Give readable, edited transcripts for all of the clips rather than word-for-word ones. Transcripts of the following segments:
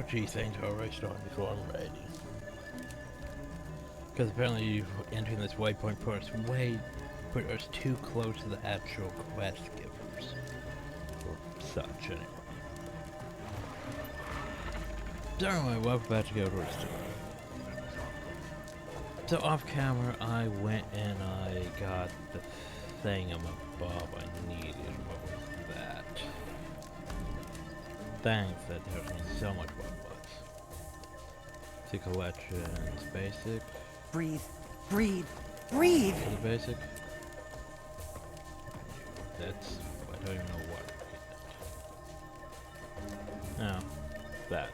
MMORPG things are already starting before I'm ready. Because apparently entering this waypoint put us too close to the actual quest givers. Or such, anyway. So anyway, welcome back to Guild Wars 2. So off camera, I went and I got the thingamabob I needed. What was that? Thanks, that helps me so much more bucks. See collections, basic. Breathe, breathe, breathe! Is it basic? That's, I don't even know what. No, that.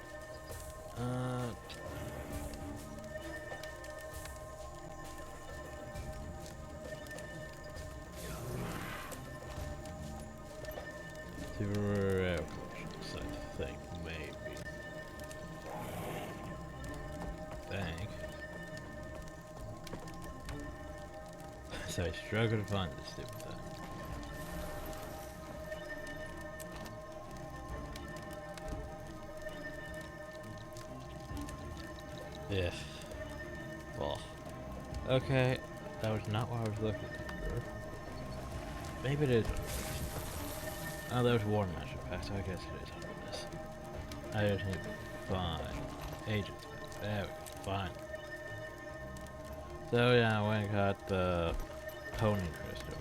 Zero collections, I think, maybe. So I struggle to find this stupid thing. Yeah. Well. Okay, that was not what I was looking for. Maybe it is. Oh, there's Warmaster pack, so I guess it is under this. I just need to find agents. There we go, fine. So yeah, I went and got the Pony Crystal.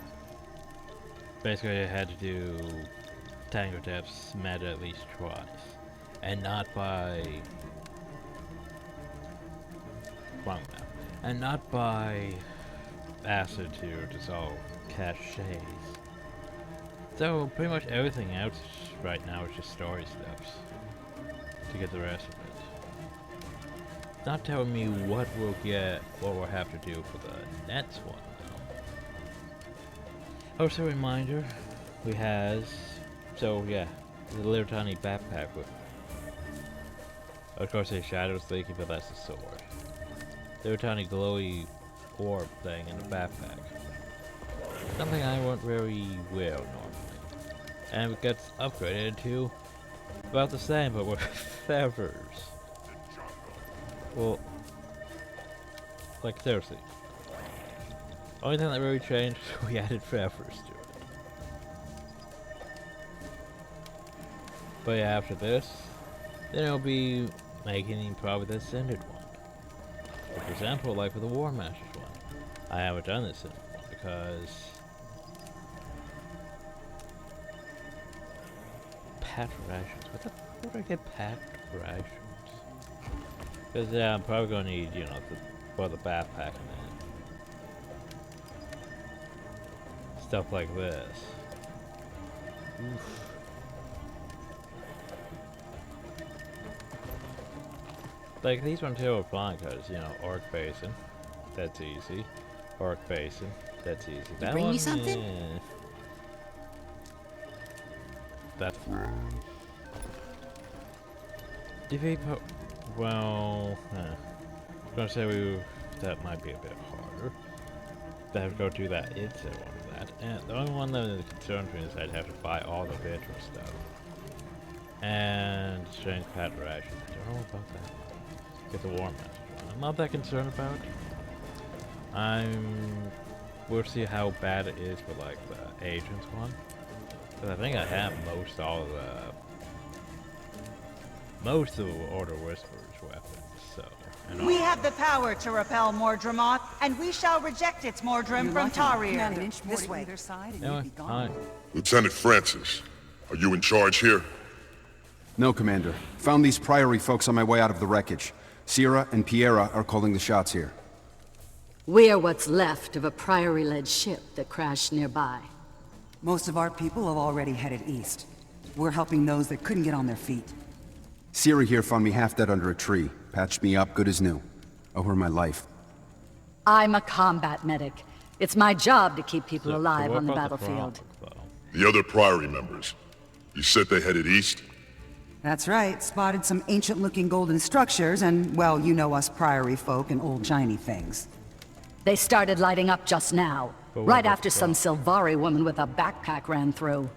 Basically I had to do Tango Depths meta at least twice. And not by wrong map. And not by acid to dissolve caches. So pretty much everything else right now is just story steps to get the rest of it. Not telling me what we'll get, what we'll have to do for the next one though. Also a reminder, we has, so yeah, the little tiny backpack with, of course there's shadows leaking, but that's the sword. Little tiny glowy orb thing in the backpack. Something I won't very well normally. And it gets upgraded to about the same, but with feathers. Well, like seriously. Only thing that really changed, we added feathers to it. But yeah, after this, then it'll be making probably the Ascended one. For example, like with the War Masters one. I haven't done this in one because packed rations. What the fuck would I get packed rations? Because yeah, I'm probably gonna need, you know, for the backpack and then stuff like this. Oof. Like these ones here are fine because, you know, Orc Basin, that's easy. Orc Basin, that's easy. That Bring one, me something? eh. That's defeat well, I was gonna say that might be a bit harder. To have to go do that instead of that. And the only one that concerns me is I'd have to buy all the virtual stuff. And strength pat ration. I don't know about that. Get the War Master one. I'm not that concerned about it. We'll see how bad it is for like the agents one. Because I think I have most of the Order Whisperer's weapons, so. We have the power to repel Mordremoth, and we shall reject its Mordrim from Tarir. This way. Either side and Anyway, you'd be gone. Lieutenant Francis, are you in charge here? No, Commander. Found these Priory folks on my way out of the wreckage. Sierra and Piera are calling the shots here. We're what's left of a Priory-led ship that crashed nearby. Most of our people have already headed east. We're helping those that couldn't get on their feet. Sierra here found me half dead under a tree. Patched me up good as new. Owe her my life. I'm a combat medic. It's my job to keep people alive what on the about battlefield. The other Priory members. You said they headed east? That's right. Spotted some ancient-looking golden structures, and, well, you know us Priory folk and old shiny things. They started lighting up just now, But what right about after some Sylvari woman with a backpack ran through.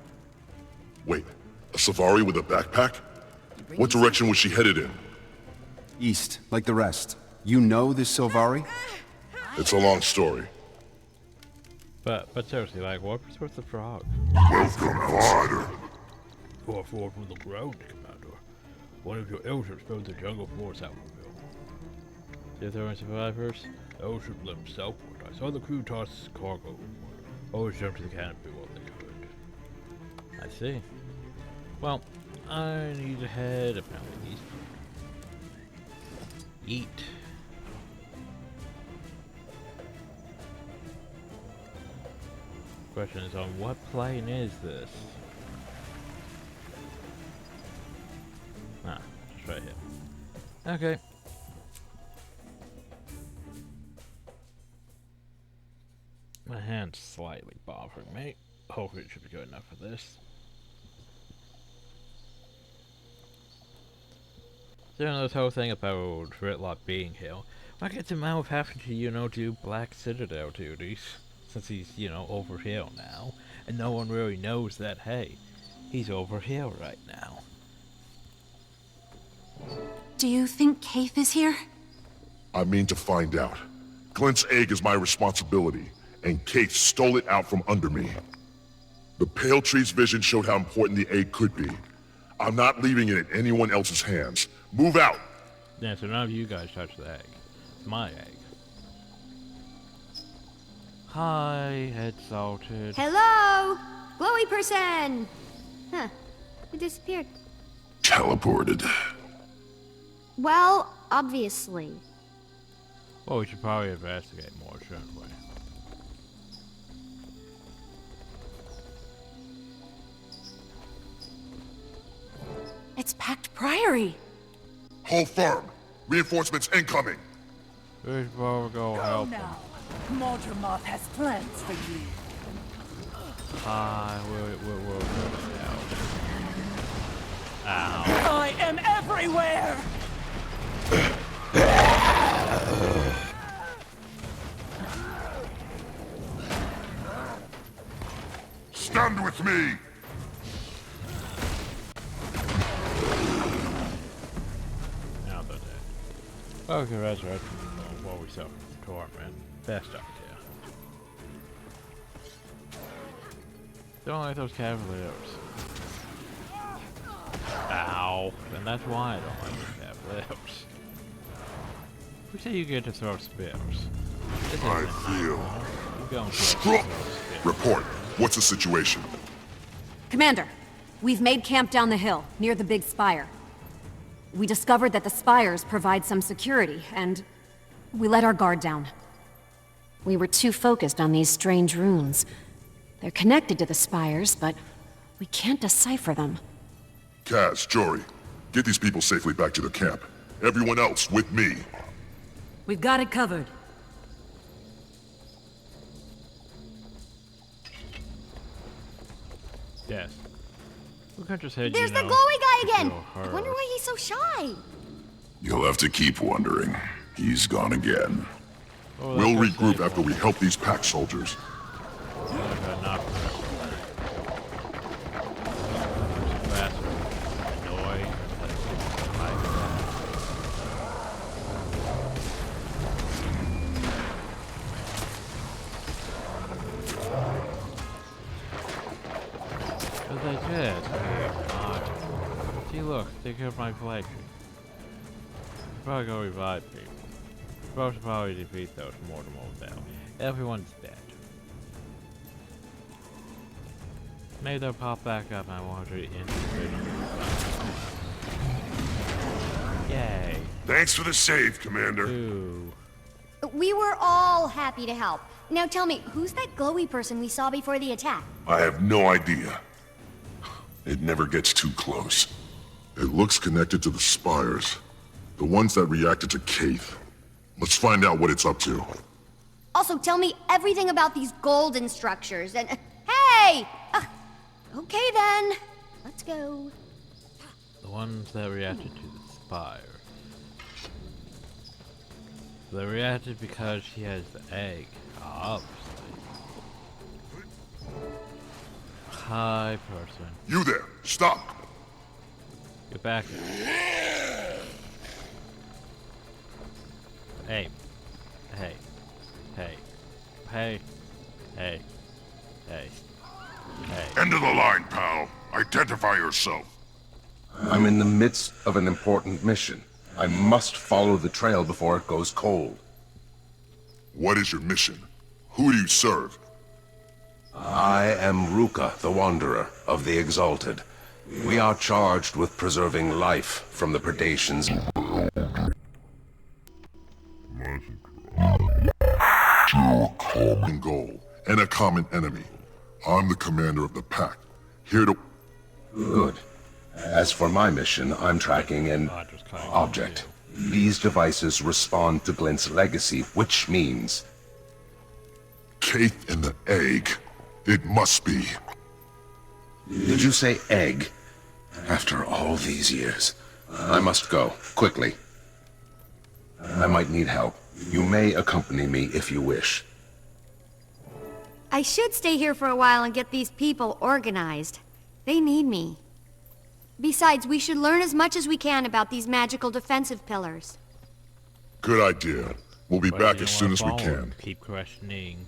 Wait, a Savari with a backpack? What direction was she headed in? East, like the rest. You know this Silvari? It's a long story. But seriously, like, what was with the frog? Welcome, outsider. You are forward from the ground, Commander. One of your elders found the jungle floor southward. If there were survivors, those should live southward. I saw the crew toss cargo overboard. Always jumped to the canopy while they could. I see. Well, I need to head apparently eastward. Eat. Question is, on what plane is this? Ah, just right here. Okay. My hand's slightly bothering me. Hopefully it should be good enough for this. So, this whole thing about Ritlock being here, why gets him out of having to, do Black Citadel duties? Since he's, over here now. And no one really knows that, hey, he's over here right now. Do you think Kaith is here? I mean to find out. Glint's egg is my responsibility, and Kate stole it out from under me. The Pale Tree's vision showed how important the egg could be. I'm not leaving it in anyone else's hands. Move out! Yeah, so none of you guys touch the egg. It's my egg. Hi, Head Salted. Hello? Glowy person! Huh. It disappeared. Teleported. Well, obviously. Well, we should probably investigate more, shouldn't we? It's Pact Priory. Hold firm. Reinforcements incoming. We should probably go help them. Now, Mordremoth has plans for you. Hi, we'll go now. Ow. I am everywhere! Stand with me! Now they're dead. Okay, resurrection while we suffer from torment. Best idea. Don't like those cavaliers. Ow. And that's why I don't like those cavaliers. Who said you get to throw spears? This I isn't feel you go and struck. throw spears. Report. What's the situation? Commander, we've made camp down the hill, near the big spire. We discovered that the spires provide some security, and we let our guard down. We were too focused on these strange runes. They're connected to the spires, but we can't decipher them. Kaz, Jory, get these people safely back to their camp. Everyone else with me. We've got it covered. Yes. We could just head, There's you the know, glowy guy to again! kill I her. wonder why he's so shy. You'll have to keep wondering. He's gone again. Oh, We'll that's regroup safe. after we help these pack soldiers. Okay, not faster. Annoy. But they did. Oh, God. See, look, they killed my flagship. Probably go revive people. Supposed to probably defeat those mortal now. Everyone's dead. Maybe they'll pop back up and I want to individually. Yay. Thanks for the save, Commander. Ooh. We were all happy to help. Now tell me, who's that glowy person we saw before the attack? I have no idea. It never gets too close. It looks connected to the spires. The ones that reacted to Kaith. Let's find out what it's up to. Also, tell me everything about these golden structures and... Hey! Okay then. Let's go. The ones that reacted to the spire. They reacted because she has the egg. Obviously. Hi, person. You there, stop! Get back here. Hey. Hey. Hey. Hey. Hey. Hey. Hey. End of the line, pal. Identify yourself. I'm in the midst of an important mission. I must follow the trail before it goes cold. What is your mission? Who do you serve? I am Ruka, the Wanderer, of the Exalted. We are charged with preserving life from the predations. A common goal and a common enemy. I'm the commander of the pack, here to... Good. As for my mission, I'm tracking an object. These devices respond to Glint's legacy, which means... Kaith and the egg. It must be. Did you say egg? After all these years. I must go, quickly. I might need help. You may accompany me if you wish. I should stay here for a while and get these people organized. They need me. Besides, we should learn as much as we can about these magical defensive pillars. Good idea. We'll be Why back do you as soon as we wanna follow can. him? Keep questioning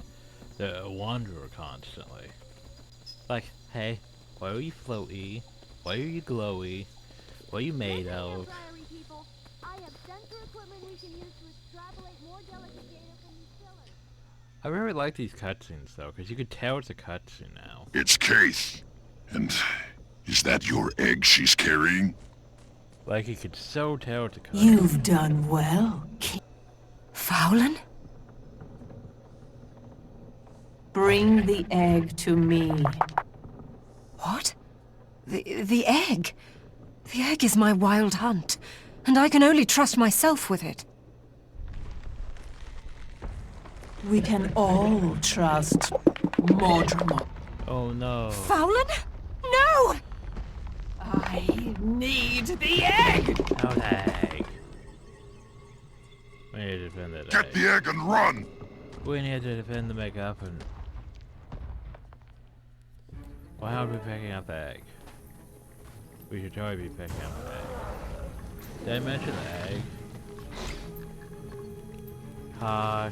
the Wanderer constantly. Like, hey, why are you floaty? Why are you glowy? What are you made of? I really like these cutscenes though, because you could tell it's a cutscene now. It's Kaith. And is that your egg she's carrying? Like you could so tell it's a cutscene. You've done well, Fowlin? Bring the egg to me. What? The egg? The egg is my wild hunt, and I can only trust myself with it. We can all trust Mordremont. Oh no. Fowlin? No! I need the egg! No egg. We need to defend that Get egg. the egg and run! We need to defend the MacGuffin. Why aren't we picking up the egg? We should totally be picking up the egg. Did I mention the egg? Hi.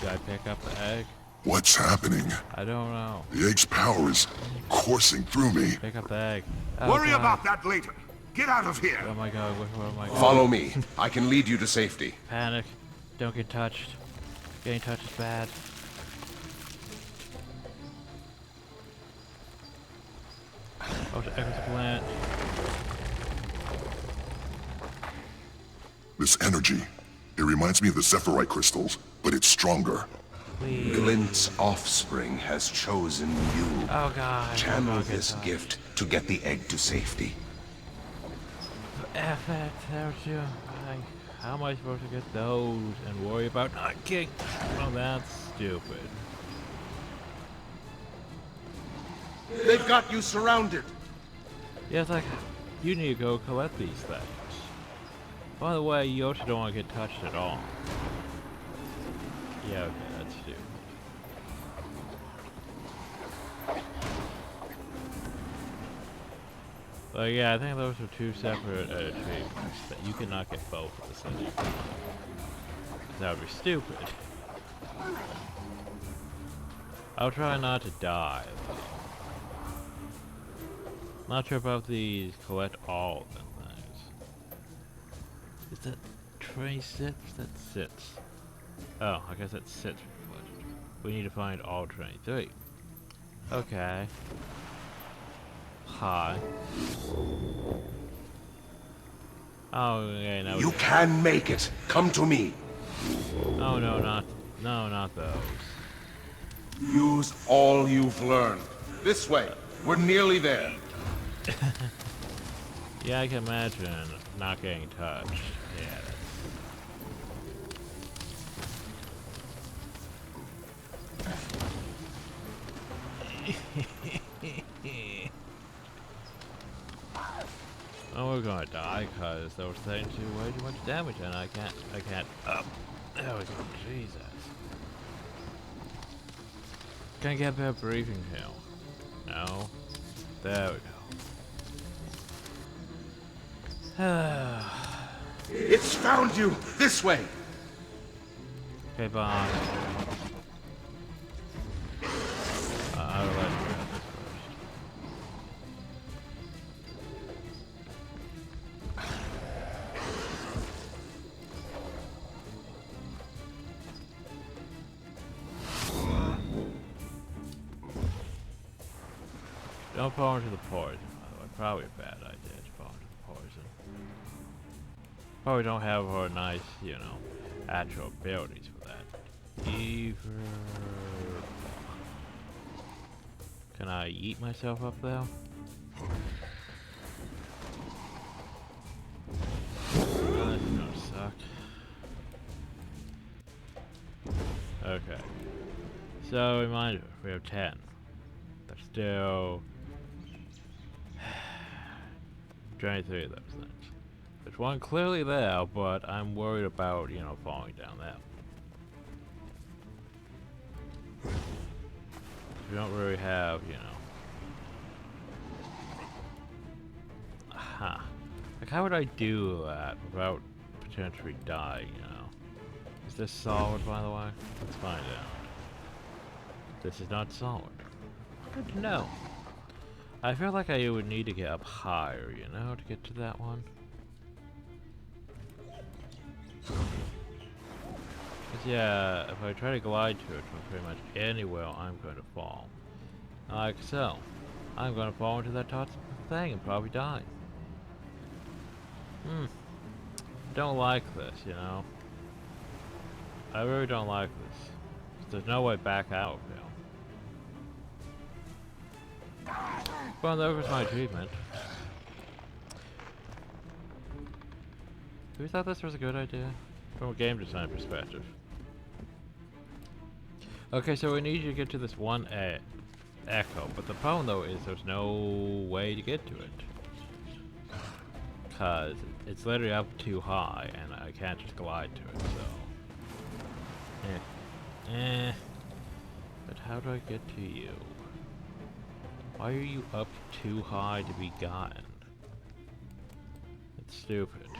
Did I pick up the egg? What's happening? I don't know. The egg's power is coursing through me. Pick up the egg. Oh, Worry God. about that later. Get out of here. Oh my god, where am I going? Follow me. I can lead you to safety. Panic. Don't get touched. Getting touched is bad. Oh, the echo's a plant. This energy, it reminds me of the Zephyrite crystals, but it's stronger. Please. Glint's offspring has chosen you. Oh god. Channel don't get this touched. gift to get the egg to safety. F it, there's you. How am I supposed to get those and worry about not getting... Well, that's stupid. They've got you surrounded. Yeah, it's like, you need to go collect these things. By the way, you also don't want to get touched at all. Yeah, okay, that's stupid. But yeah, I think those are two separate achievements that you cannot get both at the same time. That would be stupid. I'll try not to die. Not sure about these collect all of the things. Is that tray sits? That sits. Oh, I guess that sits. We need to find all 23. Okay. Hi. Oh, okay, now You can make it. Come to me. Oh no, not those. Use all you've learned. This way. We're nearly there. Yeah, I can imagine not getting touched. Yeah. Oh, we're gonna die because those things do way too much damage, and I can't up. There we go, Jesus. Can I get a better breathing here? No. There we go. It's found you! This way! Okay, bye. I would like to grab this first. Don't fall into the poison, by the way. Probably a bad idea to fall into the poison. Probably don't have her nice, you know, actual abilities for that. Either. Can I eat myself up though? That's gonna suck. Okay. So, reminder, we have 10. There's still 23 of those things. There's one clearly there, but I'm worried about, you know, falling down there. We don't really have, you know. Aha. Like, how would I do that without potentially dying, you know? Is this solid, by the way? Let's find out. This is not solid. Good to know. I feel like I would need to get up higher, you know, to get to that one. Cause yeah, if I try to glide to it from pretty much anywhere, I'm going to fall. Like so. I'm going to fall into that toxic thing and probably die. Don't like this, you know. I really don't like this. There's no way back out of here. Well, that was my achievement. Who thought this was a good idea? From a game design perspective. Okay, so we need you to get to this one echo, but the problem though is there's no way to get to it. Cause it's literally up too high and I can't just glide to it, so. But how do I get to you? Why are you up too high to be gotten? It's stupid.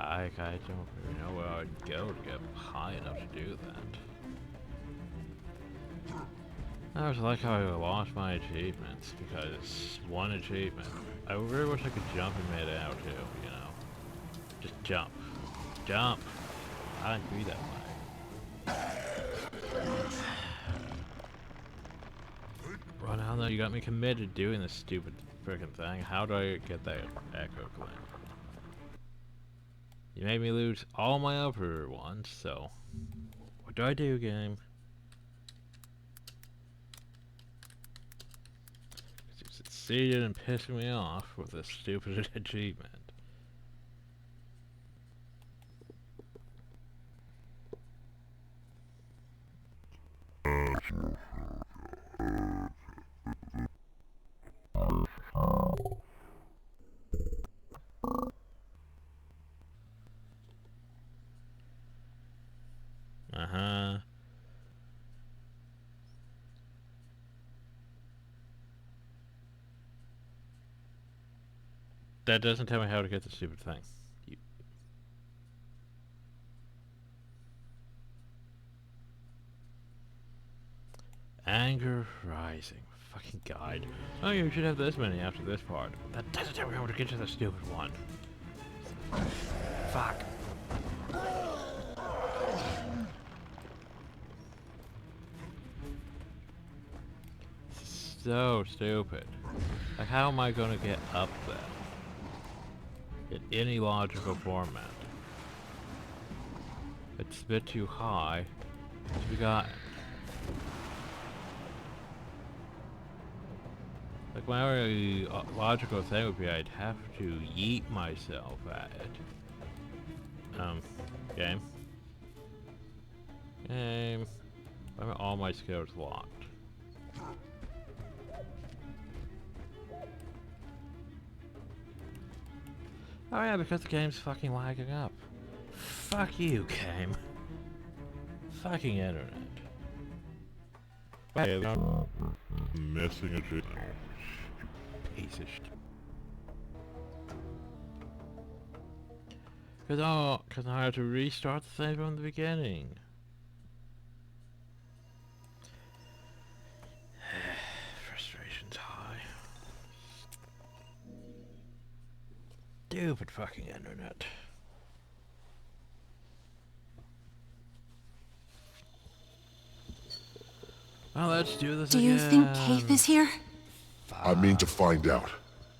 I don't really know where I'd go to get high enough to do that. I was like how I lost my achievements because one achievement. I really wish I could jump and made it out too, you know. Just jump. Jump! I didn't do that way. Well, now that you got me committed to doing this stupid frickin' thing, how do I get that echo claim? You made me lose all my other ones, so what do I do, game? You succeeded in pissing me off with this stupid achievement. That doesn't tell me how to get the stupid thing. Anger rising. Fucking guide. Oh, you should have this many after this part. That doesn't tell me how to get to the stupid one. Fuck. So stupid. Like, how am I gonna get up there? In any logical format. It's a bit too high to be gotten. Like, my only logical thing would be I'd have to yeet myself at it. Game. Game. Why are all my skills locked? Oh yeah, because the game's fucking lagging up. Fuck you, game. Fucking internet. Hey, I'm missing a shit. Piece of shit. Cause I had to restart the save from the beginning. Frustration's high. Stupid fucking internet. Well, let's do this Do again. you think Keith is here? I mean to find out.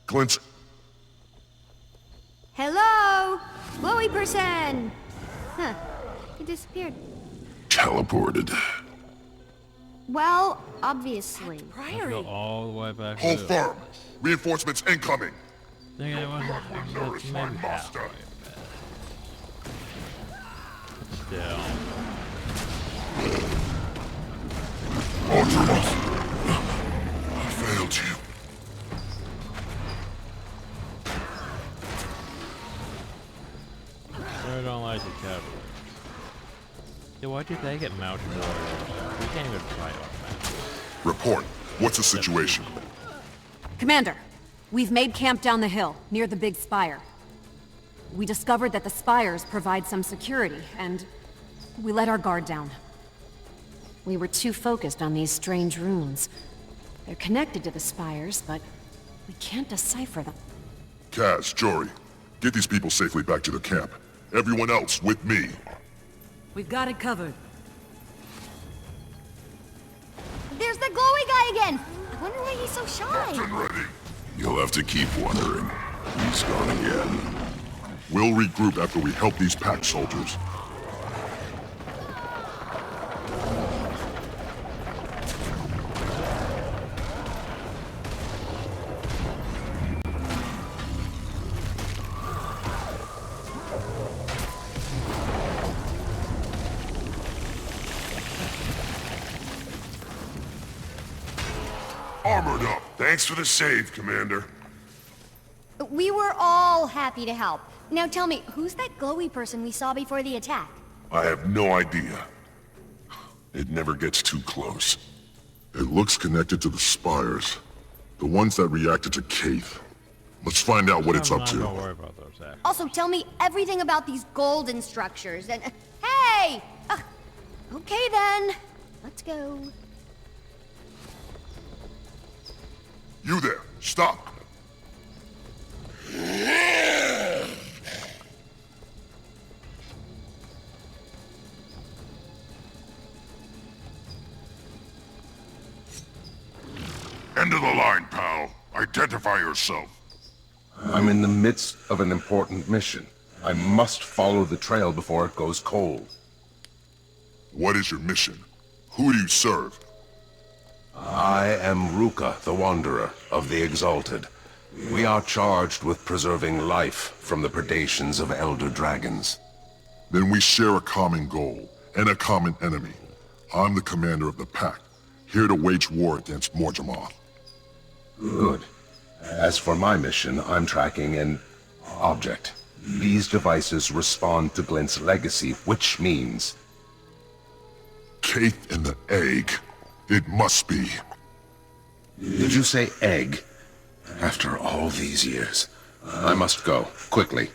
Glint's... Hello? Glowy person! Huh. He disappeared. teleported. Well, obviously. Let's go all the way back. Hold to firm. Reinforcements incoming. Think I wasn't Nourish my maybe master. halfway, but still. Ultramus. I failed you. I don't like the cavalry. Yeah, why did they get mounted warriors? We can't even fight on that. Report. What's the situation? Commander, we've made camp down the hill, near the big spire. We discovered that the spires provide some security, and we let our guard down. We were too focused on these strange runes. They're connected to the spires, but we can't decipher them. Kaz, Jory, get these people safely back to the camp. Everyone else with me. We've got it covered. There's the glowy guy again! I wonder why he's so shy. Captain ready. You'll have to keep wondering. He's gone again. We'll regroup after we help these pack soldiers. Armored up. Thanks for the save, Commander. We were all happy to help. Now tell me, who's that glowy person we saw before the attack? I have no idea. It never gets too close. It looks connected to the spires. The ones that reacted to Keith. Let's find out what it's up Don't to. worry about those acts. Also, tell me everything about these golden structures and... Hey! Okay then. Let's go. You there, stop! End of the line, pal. Identify yourself. I'm in the midst of an important mission. I must follow the trail before it goes cold. What is your mission? Who do you serve? I am Ruka, the Wanderer, of the Exalted. We are charged with preserving life from the predations of elder dragons. Then we share a common goal, and a common enemy. I'm the commander of the pack, here to wage war against Morjamoth. Good. As for my mission, I'm tracking an object. These devices respond to Glint's legacy, which means... Keith and the egg. It must be. Did you say egg? After all these years. I must go, quickly.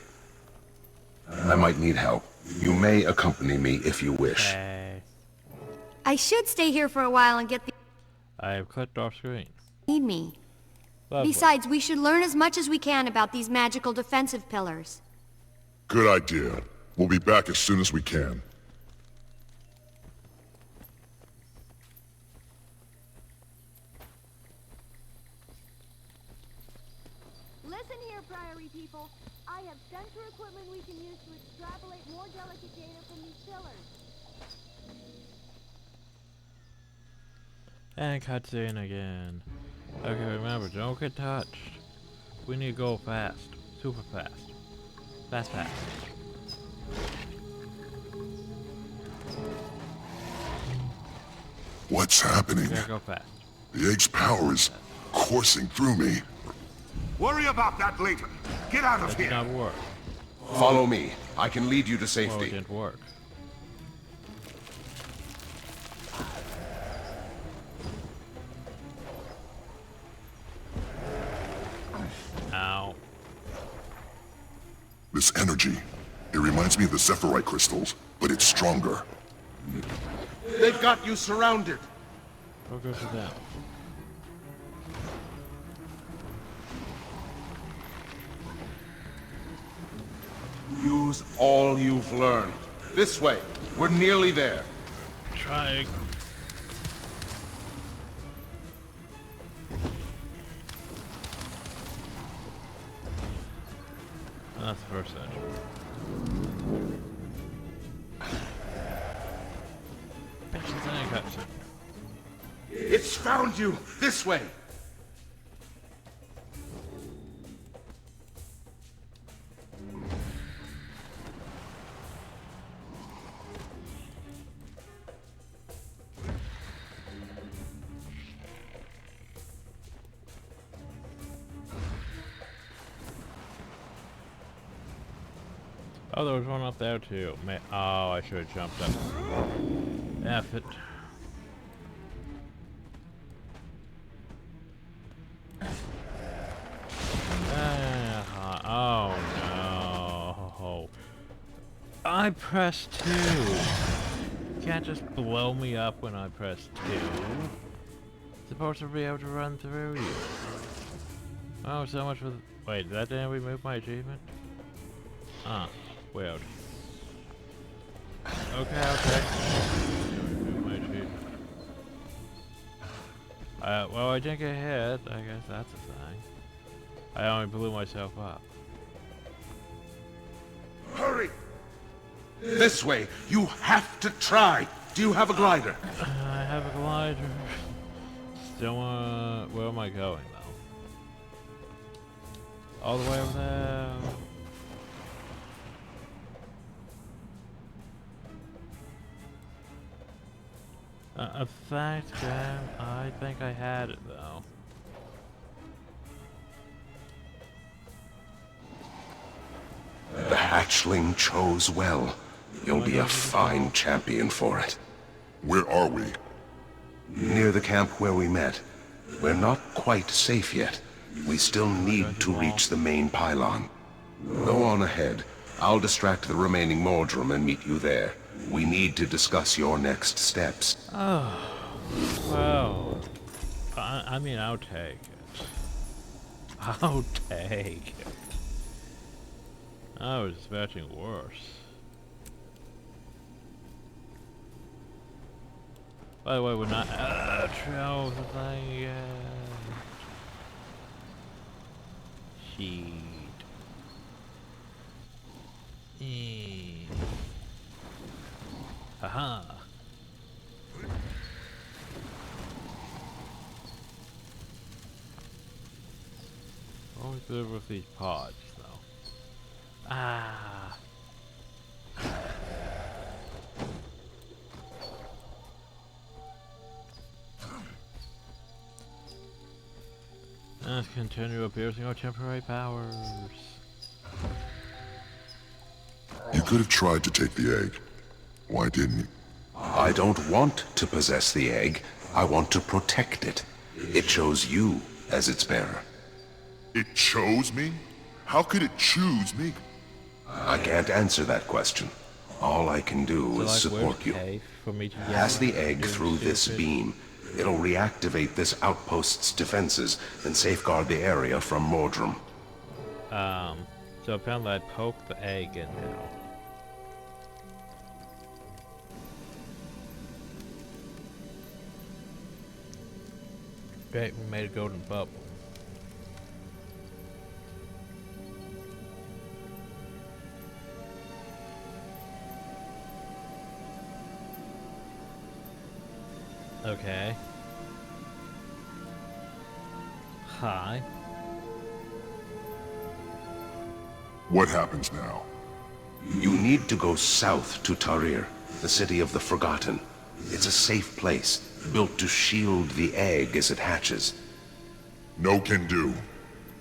I might need help. You may accompany me if you wish. Okay. I should stay here for a while and get the... I have clicked off screen. Need me. Lovely. Besides, we should learn as much as we can about these magical defensive pillars. Good idea. We'll be back as soon as we can. Listen here, Priory people. I have sensor equipment we can use to extrapolate more delicate data from these pillars. And cutscene again. Okay, remember, don't get touched. We need to go fast. Super fast. Fast. What's happening? Gotta go fast. The egg's power is coursing through me. Worry about that later. Get out of That did here. not work. Follow me. I can lead you to Well, it safety. didn't work. This energy, it reminds me of the Zephyrite crystals, but it's stronger. They've got you surrounded. I'll go for that. Use all you've learned. This way. We're nearly there. Trying. That's the first edge. It's found you! This way! Oh, there was one up there too. Oh, I should have jumped up. F it. Oh no. I pressed 2. You can't just blow me up when I press 2. Supposed to be able to run through you. Oh, so much for the— wait, did that didn't remove my achievement? Ah, weird. Okay. Remove my achievement. Well, I didn't get hit. I guess that's a thing. I only blew myself up. Hurry! This way! You have to try! Do you have a glider? I have a glider. Still, where am I going though? All the way over there. A fact, game. I think I had it though. The hatchling chose well. You'll be a fine champion for it. Where are we? Near the camp where we met. We're not quite safe yet. We still need to reach the main pylon. Go on ahead. I'll distract the remaining Mordrum and meet you there. We need to discuss your next steps. Oh, well, I mean, I'll take it. I'll take it. I was expecting worse. By the way, we're not trail the thing yet. Sheet. Haha. Always good with these pods, though. Ah. Let's continue abusing our temporary powers. You could have tried to take the egg. Why didn't you? I don't want to possess the egg. I want to protect it. It chose you as its bearer. It chose me? How could it choose me? I can't answer that question. All I can do is support you. Pass the egg through this beam. It'll reactivate this outpost's defenses and safeguard the area from Mordrum. So apparently I poked the egg in now. Great, we made a golden bubble. Okay. Hi. What happens now? You need to go south to Tarir, the city of the Forgotten. It's a safe place, built to shield the egg as it hatches. No can do.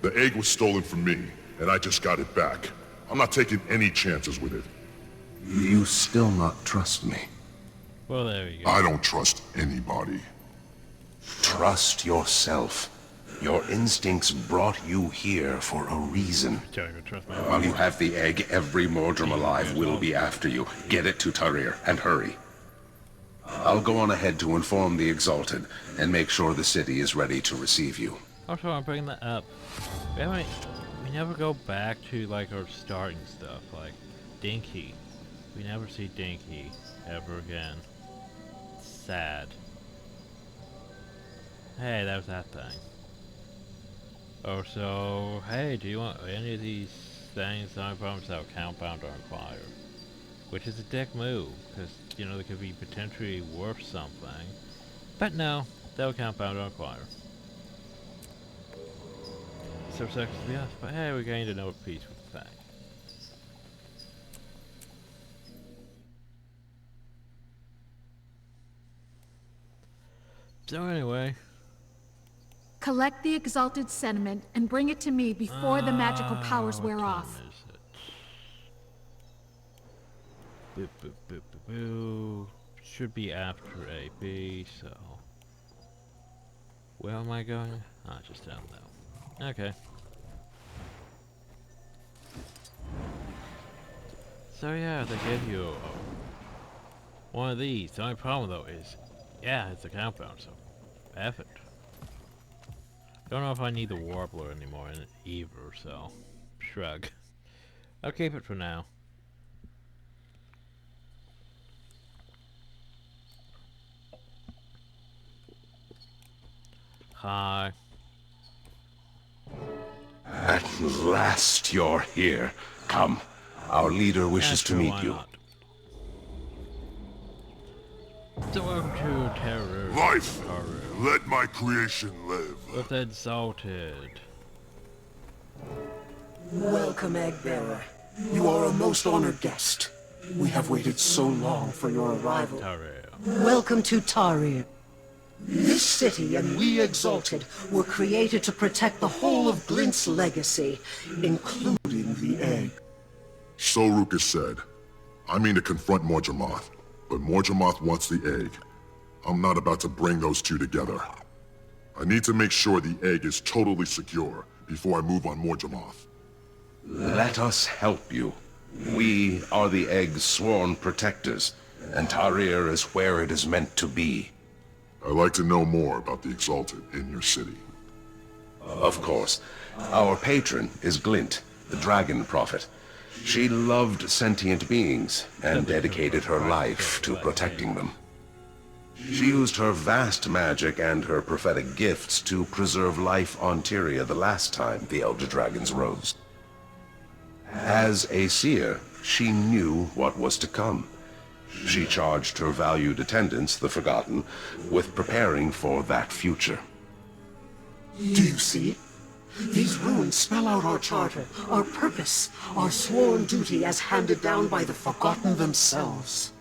The egg was stolen from me, and I just got it back. I'm not taking any chances with it. You still not trust me? Well, there you go. I don't trust anybody. Trust yourself. Your instincts brought you here for a reason. Don't even trust me. While you have the egg, every Mordrum alive will be after you. Get it to Tarir, and hurry. I'll go on ahead to inform the Exalted, and make sure the city is ready to receive you. Also, I'm bringing that up. We never go back to, like, our starting stuff, like Dinky. We never see Dinky ever again. Sad. Hey, that was that thing. Oh, so, hey, do you want any of these things? I promise I'll compound on fire. Which is a dick move, because, you know, they could be potentially worth something. But no, they'll compound on fire. So sucks to be us, but hey, we gained another piece with the thing. So anyway. Collect the exalted sentiment and bring it to me before the magical powers wear off. Boop, boop, boop, boop, boop. Should be after AP, so... Where am I going? Ah, just down there. Okay. So yeah, they give you one of these. The only problem though is, yeah, it's a compound, so perfect. Don't know if I need the Warbler anymore in either, so shrug. I'll keep it for now. Hi. At last you're here. Come. Our leader wishes to meet you. So welcome to Terror. Life! Let my creation live. With the Exalted. Welcome, Eggbearer. You are a most honored guest. We have waited so long for your arrival. Tarir. Welcome to Tarir. This city and we Exalted were created to protect the whole of Glint's legacy, including the egg. So Rukus said. I mean to confront Mordremoth, but Mordremoth wants the egg. I'm not about to bring those two together. I need to make sure the egg is totally secure before I move on Mordremoth. Let us help you. We are the egg's sworn protectors, and Tarir is where it is meant to be. I'd like to know more about the Exalted in your city. Of course. Our patron is Glint, the Dragon Prophet. She loved sentient beings and dedicated her life to protecting them. She used her vast magic and her prophetic gifts to preserve life on Tyria the last time the Elder Dragons rose. As a seer, she knew what was to come. She charged her valued attendants, the Forgotten, with preparing for that future. Do you see? These ruins spell out our charter, our purpose, our sworn duty as handed down by the Forgotten themselves.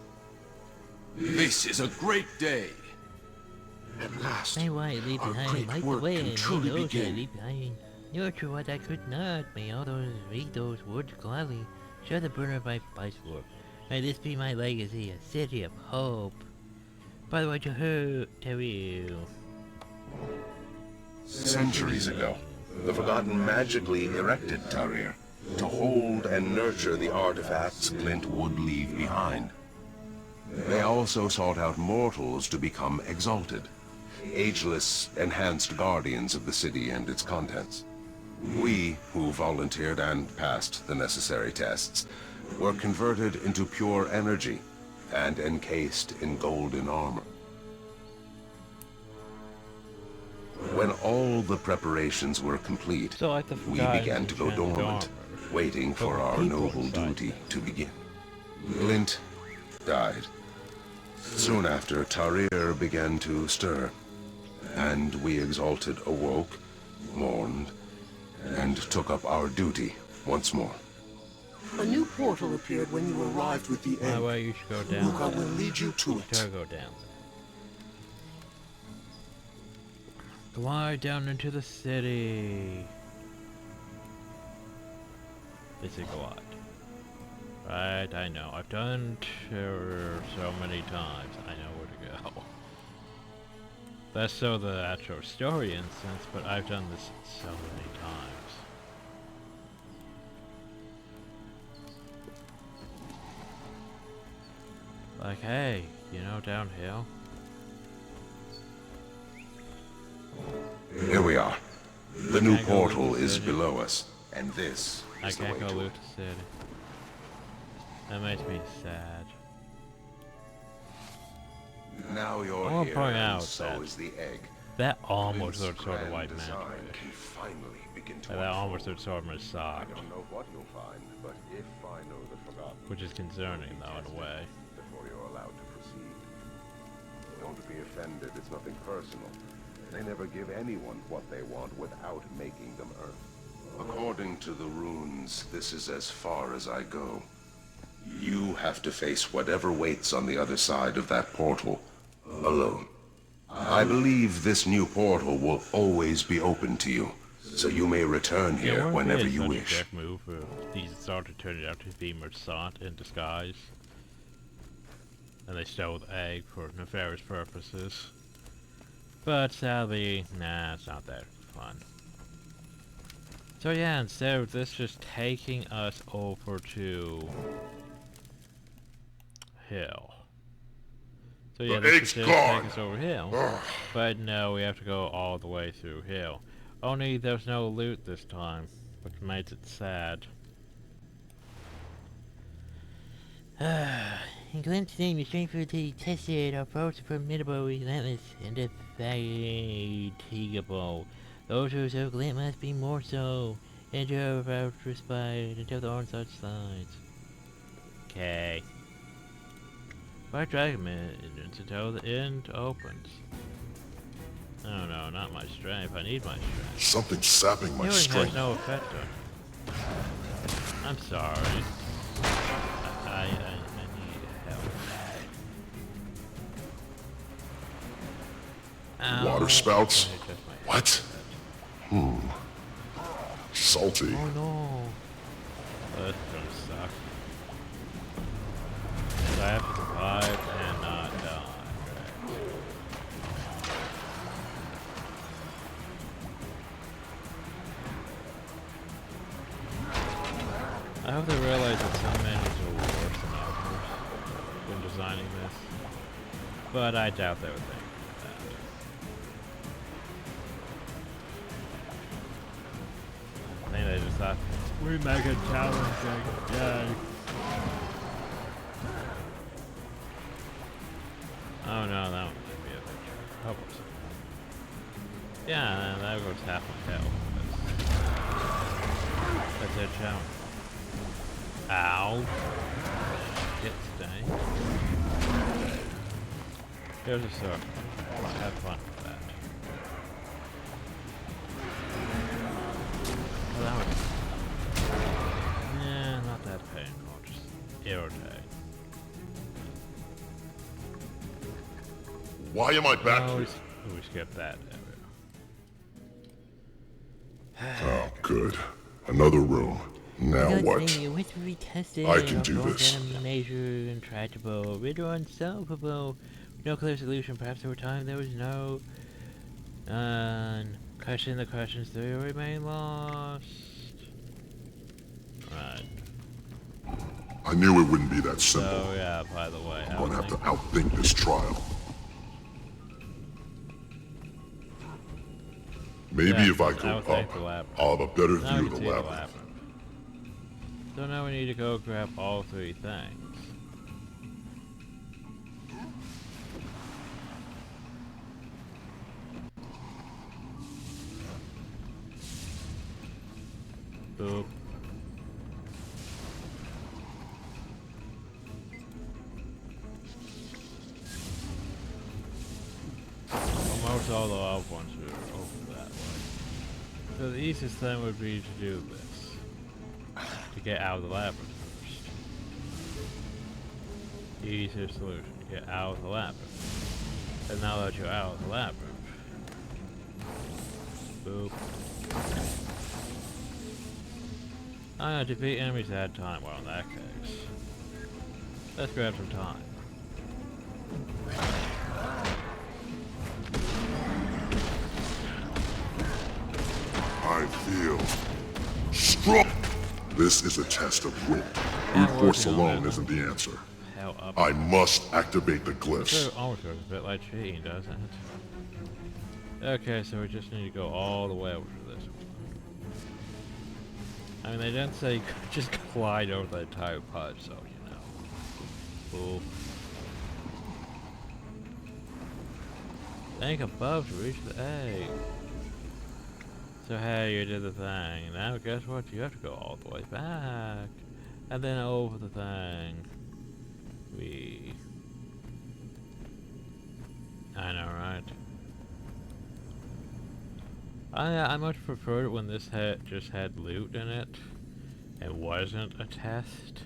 This is a great day. At last, May I leave our behind great light work away can and truly also begin. leave behind nurture what I could not. May all those read those words gladly. Share the burner of my spice work. May this be my legacy, a city of hope. By the way, to her, Terry. Centuries ago, the Forgotten magically erected Tarir to hold and nurture the artifacts Glint would leave behind. They also sought out mortals to become exalted, ageless, enhanced guardians of the city and its contents. We, who volunteered and passed the necessary tests, were converted into pure energy and encased in golden armor. When all the preparations were complete, So like the we guys began to go in Shannon dormant, waiting for our people noble inside. duty to begin. Glint died. Soon after, Tarir began to stir, and we Exalted awoke, mourned, and took up our duty once more. A new portal appeared when you arrived with the By the egg. way, you should go down. Luca there. will lead you to You it. gotta go down. Glide down into the city. This is glide. Right, I know. I've done Terror so many times. I know where to go. That's so the actual story instance, but I've done this so many times. Like, hey, you know, downhill. Here we are. The new portal is below us, and this is the way I can't go to loot it. the city. That makes me sad. Now you're I want here, to point and out so that is the egg. that almost This looked sort of grand white design magic. can finally begin to That unfold. almost looked sort of I massage, don't know what you'll find, but if I know the forgotten, which is concerning though in a way. before you're allowed to proceed. Don't be offended, it's nothing personal. They never give anyone what they want without making them earn. According to the runes, this is as far as I go. You have to face whatever waits on the other side of that portal, alone. I believe this new portal will always be open to you, so you may return here whenever you wish. Dick move these started turning out to be Mersant in disguise. And they stole the egg for nefarious purposes. But sadly, nah, it's not that fun. So yeah, instead of this just taking us over to Hill. So yeah, The this egg's should just gone. take us over Hill. Ugh. But no, we have to go all the way through Hill. Only there's no loot this time, which makes it sad. Glint's name is strengthfully tested, our foes are formidable, relentless, and indefatigable. Those who are so Glint must be more so. Endure without respite until the onslaught slides. Okay. By dragon minions until the end opens. Oh no, not my strength. I need my strength. Something's sapping my Healing strength. has no effect on. I'm sorry. I need help. Ow. Water spouts? Okay, just my What? Salty. Oh no. That's gonna suck. So I have to survive and not die. I hope they realize that some menus are worse than others when designing this. But I doubt they would think that. I think they just thought, we make it challenging, yay. Oh no, that one might be a picture. Hope it's yeah, that goes half my health. That's it, challenge. Ow. Shit stain. Here's a circle. Have fun with that. Oh, that was... yeah, not that painful, just irritating. Why am I back Oh, here? we skipped that. Oh, good. Another room. Now Glint's what? name was retested, I can our do foes this. enemy measure intractable, riddle unsolvable. No clear solution. Perhaps over time there was no question the questions they remain lost. Right. I knew it wouldn't be that simple. So yeah, by the way, I'm gonna have to outthink this trial. Maybe Yeah, if I go outthink up, the lab. I'll have a better Now view we of can the see the labyrinth. labyrinth. So now we need to go grab all three things. Boop. Almost all the loved ones are over that way. So the easiest thing would be to do this. To get out of the labyrinth first. The easiest solution, to get out of the labyrinth. And now that you're out of the labyrinth. Boop. I'm gonna defeat enemies at a time. Well, in that case. Let's grab some time. I feel strong. This is a test of will. Brute force alone isn't the answer. I must activate the glyphs. It almost works a bit like cheating, doesn't it? Okay, so we just need to go all the way over to this one. I mean, they didn't say you could just glide over the entire pod, so you know. Cool. Think above to reach the egg. So hey, you did the thing. Now guess what? You have to go all the way back. And then over the thing. I know, right? I much preferred it when this just had loot in it. It wasn't a test.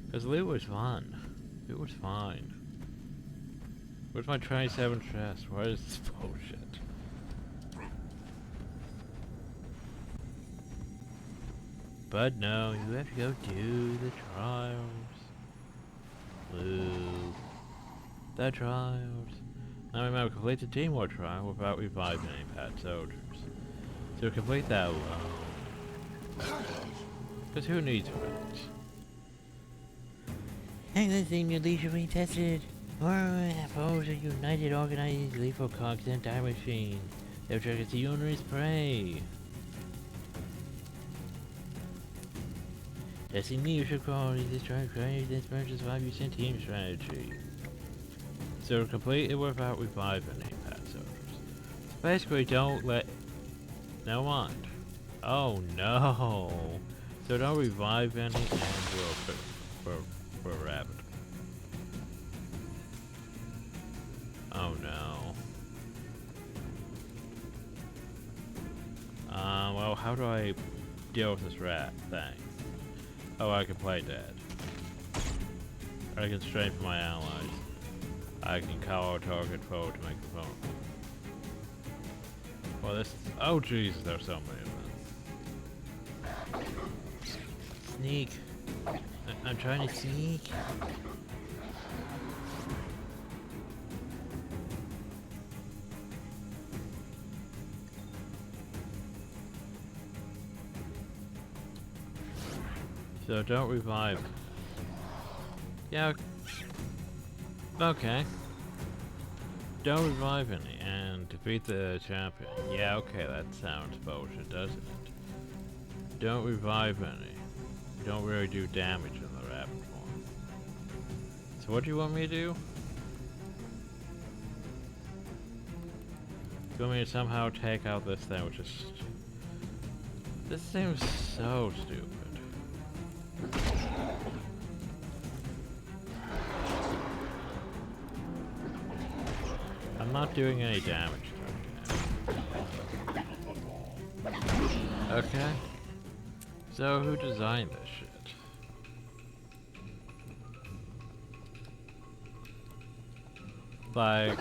Because loot was fun. It was fine. Where's my 27 chest? What is this bullshit? But no, you have to go do the trials. Blue. The trials. Now remember, complete the teamwork trial without reviving any bad soldiers. So complete that alone. Because who needs friends? Hey, listen, your leash will be tested. Or foes a united, organized, lethal content time machine. They'll track its onerous prey. Testing leadership qualities, this trying to create this versus 5% team strategy. So complete it without reviving any pet soldiers. Basically, don't let... No mind. Oh no! So don't revive any and we'll rabbit. Oh no. Well, how do I deal with this rat thing? Oh, I can play dead. I can strain for my allies. I can call a target foe to make the phone. Well, this... Oh, Jesus, there's so many of them. Sneak. I'm trying to sneak. So don't revive. Yeah. Okay. Don't revive any and defeat the champion. Yeah, okay, that sounds bullshit, doesn't it? Don't revive any. Don't really do damage in the rapid form. So what do you want me to do? You want me to somehow take out this thing, which is... This seems so stupid. I'm not doing any damage to it. Okay. So who designed this shit? Like,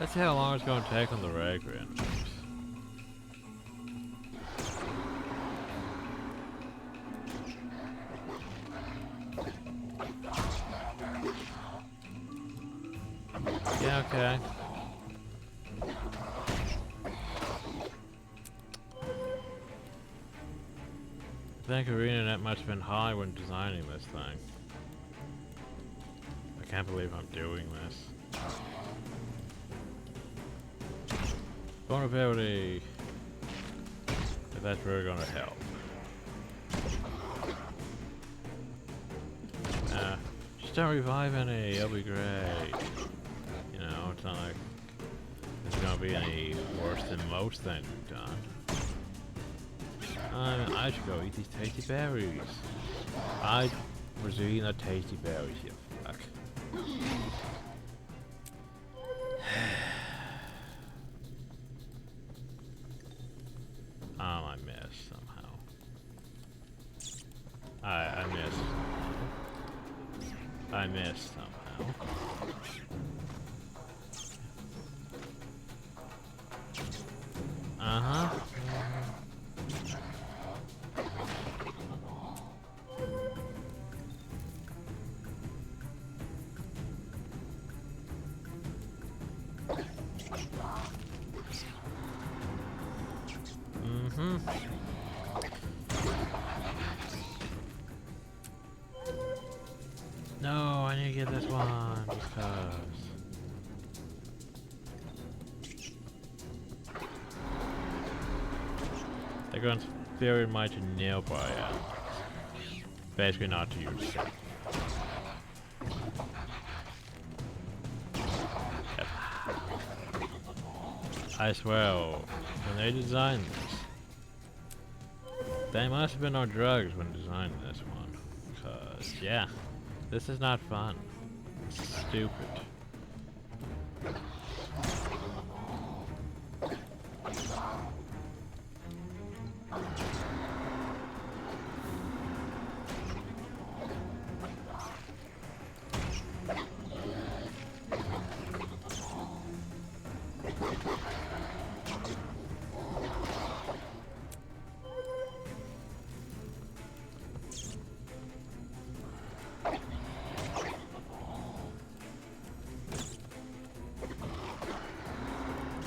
let's see how long it's going to take on the regular enemies. Yeah, okay. I think ArenaNet must have been high when designing this thing. I can't believe I'm doing this. Vulnerability. If that's really gonna help. Just don't revive any, it'll be great. You know, it's not like it's gonna be any worse than most things we've done. I should go eat these tasty berries. I was eating the tasty berries, you fuck. I missed somehow. I missed. I missed somehow. Uh-huh. No, I need to get this one because they're going very much nearby. Basically, not to use it. Yep. I swear, when they designed this, they must have been on drugs when designing this one. Cause yeah, this is not fun. It's stupid.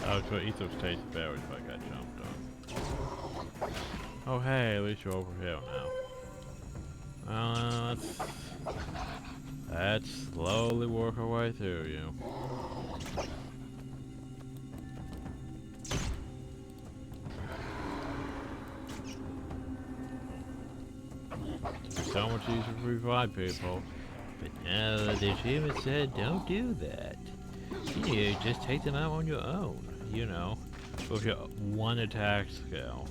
Oh, so Ethos tastes better if I got jumped on. Oh hey, at least you're over here now. Let's slowly work our way through you. It's so much easier to revive people. But now the achievement said don't do that. You just take them out on your own, you know, with your one attack skill.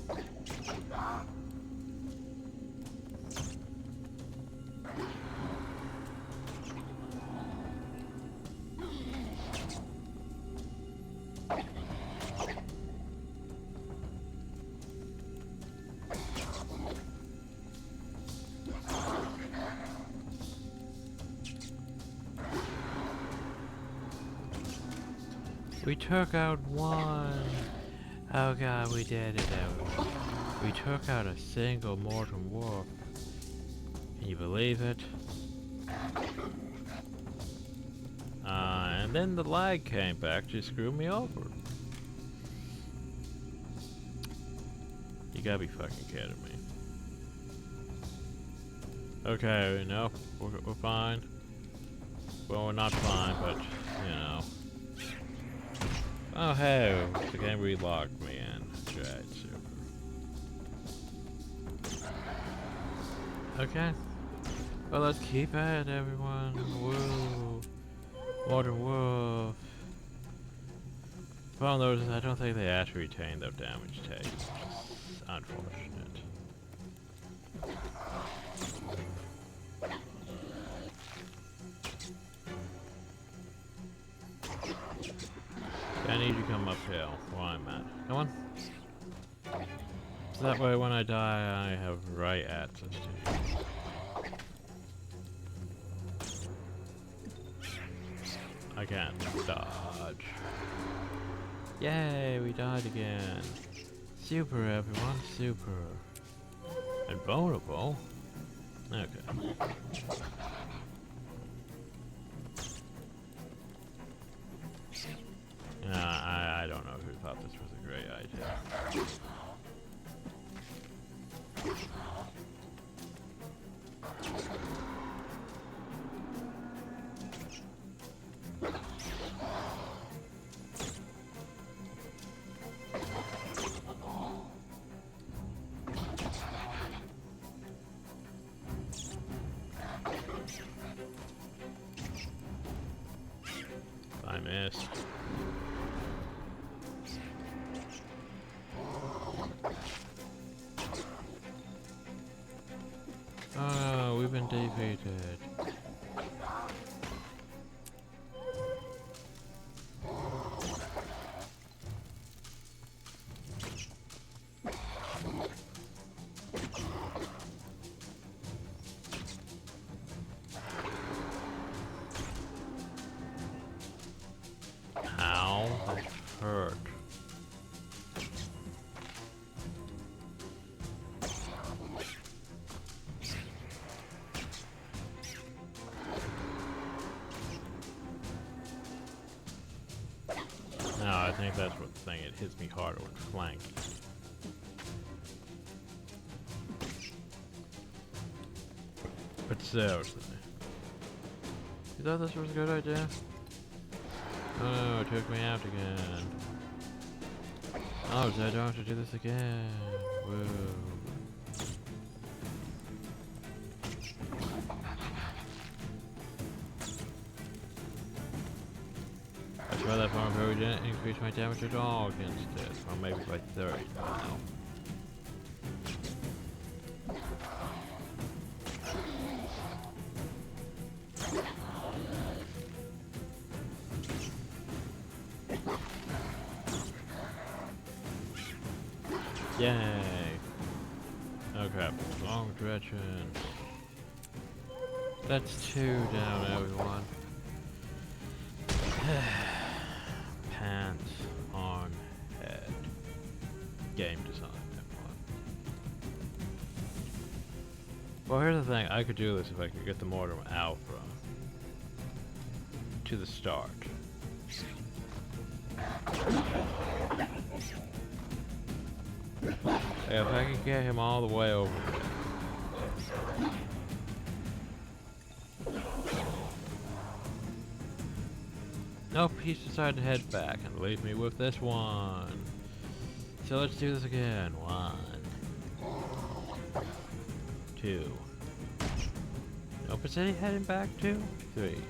We took out one. Oh god, we did it. We took out a single mortal wolf. Can you believe it? And then the lag came back to screw me over. You gotta be fucking kidding me. Okay, no, we're fine. Well, we're not fine, but, you know. Oh hey, the game relocked me in. Right, super. Okay. Well, let's keep at it, everyone. Woo. Mortal wolf. Well, notice I don't think they actually retain their damage take, which is unfortunate. I need you to come uphill where I'm at. Come on. So that way when I die, I have right access to you. I can't dodge. Yay, we died again. Super, everyone, super. And vulnerable. Okay. I don't know who thought this was a great idea. I missed. Oh, we've been defeated. Ow, that hurt. No, I think that's what the thing. It hits me harder when flanked. But seriously. You thought this was a good idea? Oh, it took me out again. Oh, so I don't have to do this again. Woo. I swear that farm probably didn't increase my damage at all against it. Or maybe by 30 now. Yay! Oh crap, wrong direction. That's 2 down, everyone. Pants on head. Game design, everyone. Well, here's the thing, I could do this if I could get the mortar out from to the start. If I can get him all the way over there. Nope, he's decided to head back and leave me with this one. So let's do this again. 1, 2. Nope, is he heading back 2? 3,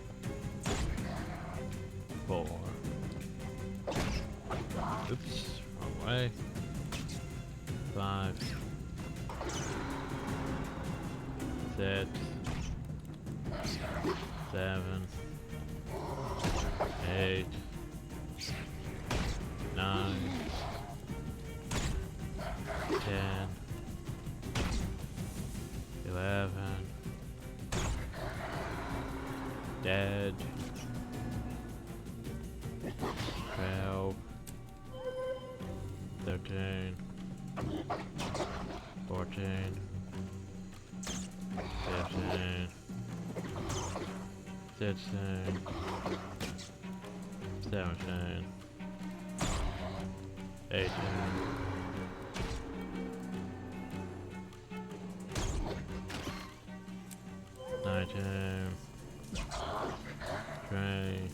4. Oops, wrong way. 5, 6, 7, 8, 9, 10, 11, dead, 12, 13, 14, 15, 16, 17, 18, 19, 20,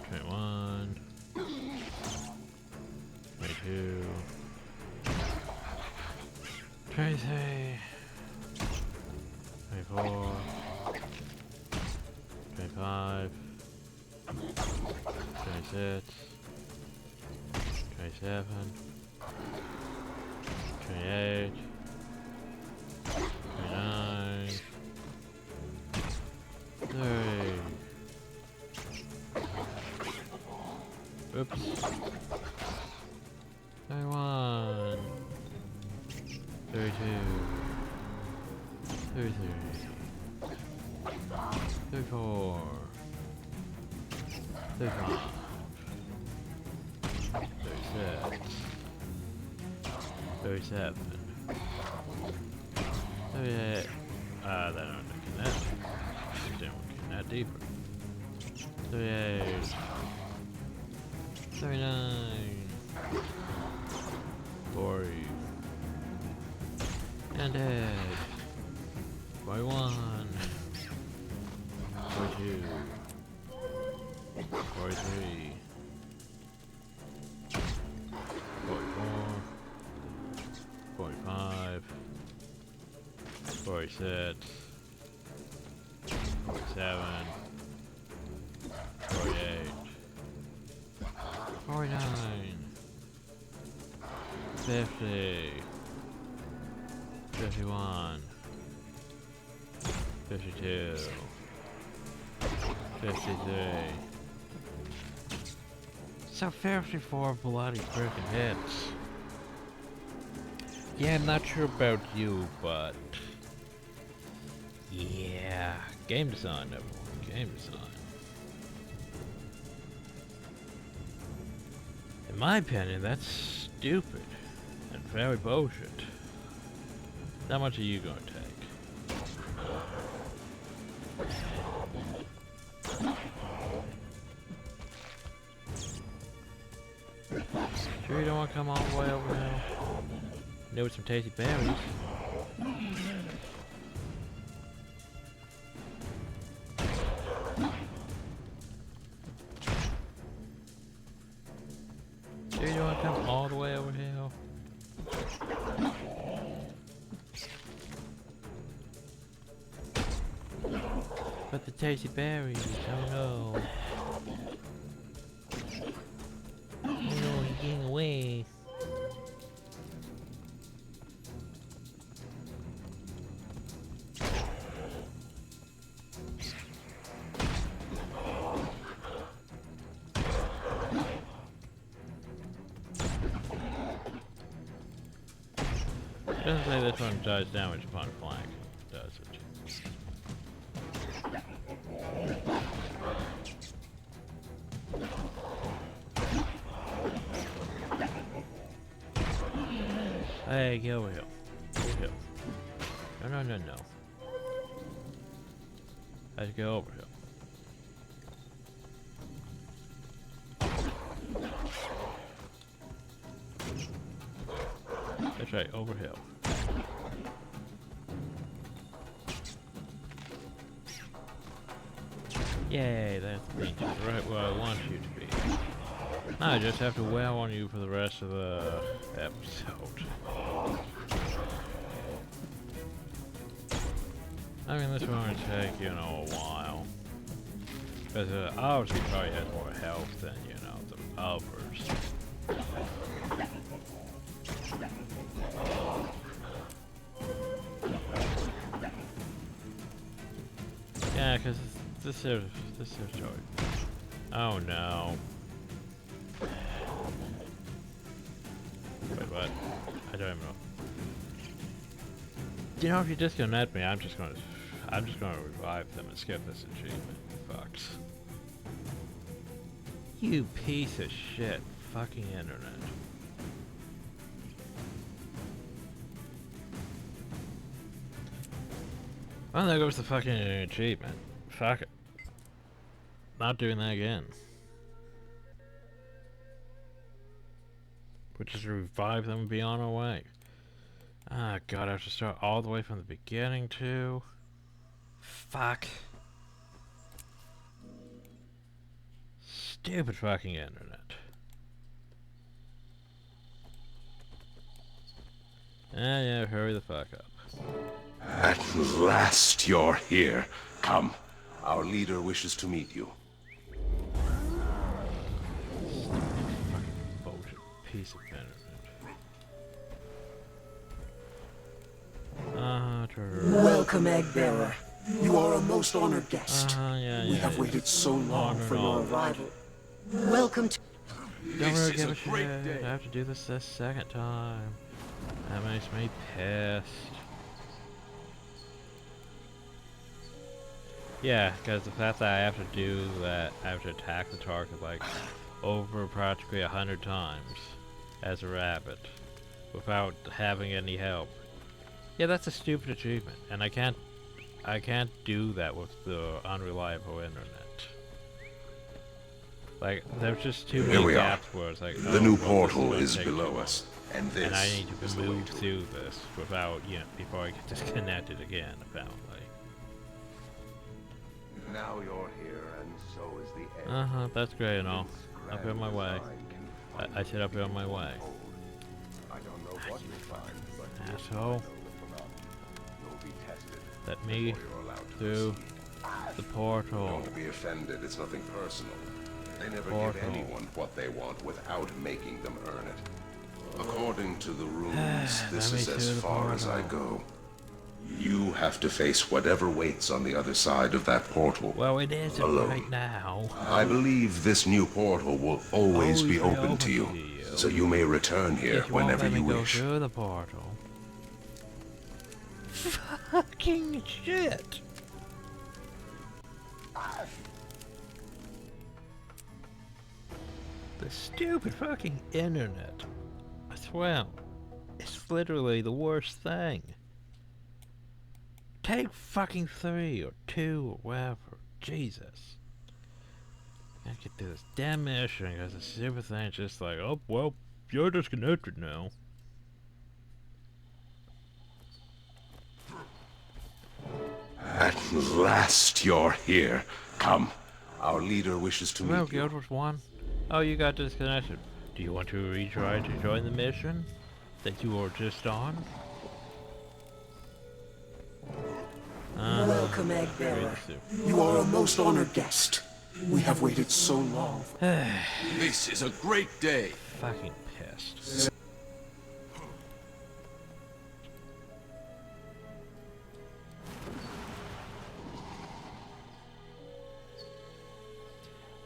21, 22, 23, 24, 25, 26, 27, 28, 29, 30. Oops. 31, 32, 33, 34, 35, 36, 37, 38. That don't connect. Didn't connect deeper. 38, 39, 40, and dead. 41, 42, 43, 44, 45, 46, 47, 48, 49, 50, 51, 52, 53. So 54 bloody freaking hits. Yeah, I'm not sure about you, but yeah, game design, everyone. Game design. In my opinion, that's stupid and very bullshit. How much are you gonna take? Sure you don't want to come all the way over here? With some tasty berries. The tasty berries. Oh no. Oh no, he's getting away. It doesn't say this one does damage upon flank, does it? Hey, get over here. Over here. No, no, no, no. Let's go over here. That's right, over here. Yay, that's me, right where I want you to be. I just have to wail on you for the rest of the episode. I mean, this one will take, you know, a while. Because obviously probably has more health than, you know, the others. Yeah, because this is short. Oh no. Wait, what? I don't even know. You know, if you disconnect me, I'm just gonna revive them and skip this achievement. Fucks. You piece of shit. Fucking internet. Well, there goes the fucking achievement. Fuck it. Not doing that again. We'll just revive them and be on our way. Ah, God, I have to start all the way from the beginning, too. Fuck. Stupid fucking internet. Ah, yeah, hurry the fuck up. At last you're here. Come. Our leader wishes to meet you. Bullshit piece of internet. Welcome, Egg-Bearer. You are a most honored guest. We have waited so long for your arrival. Welcome to... Don't really give a shit. I have to do this the second time. That makes me pissed. Yeah, because the fact that I have to do that, I have to attack the target like over practically 100 times as a rabbit without having any help. Yeah, that's a stupid achievement, and I can't do that with the unreliable internet. Like, there's just too many gaps where it's like, the new portal is below us, and this I need to move through this without, you know, before I get disconnected again, apparently. Now you're here, and so is the egg. That's great and all. Up on my way. I said up on my way. I don't know what you'll find, but asshole. Let me through the portal. Don't be offended, it's nothing personal. They never give anyone what they want without making them earn it. According to the rules, this is as far as I go. You have to face whatever waits on the other side of that portal. Well, it isn't alone. Right now. I believe this new portal will always be open to you, so you may return here whenever you wish. Go through the portal. Fucking shit! The stupid fucking internet. I swear, it's literally the worst thing. Take fucking 3 or 2 or whatever. Jesus. I can't get through this damn mission because the stupid thing's just like, oh, well, you're disconnected now. At last you're here. Come. Our leader wishes to meet you. Well, Guild Wars 1. Oh, you got disconnected. Do you want to retry to join the mission that you were just on? Welcome, Egg Bearer. You are a most honored guest. We have waited so long. This is a great day. Fucking pissed.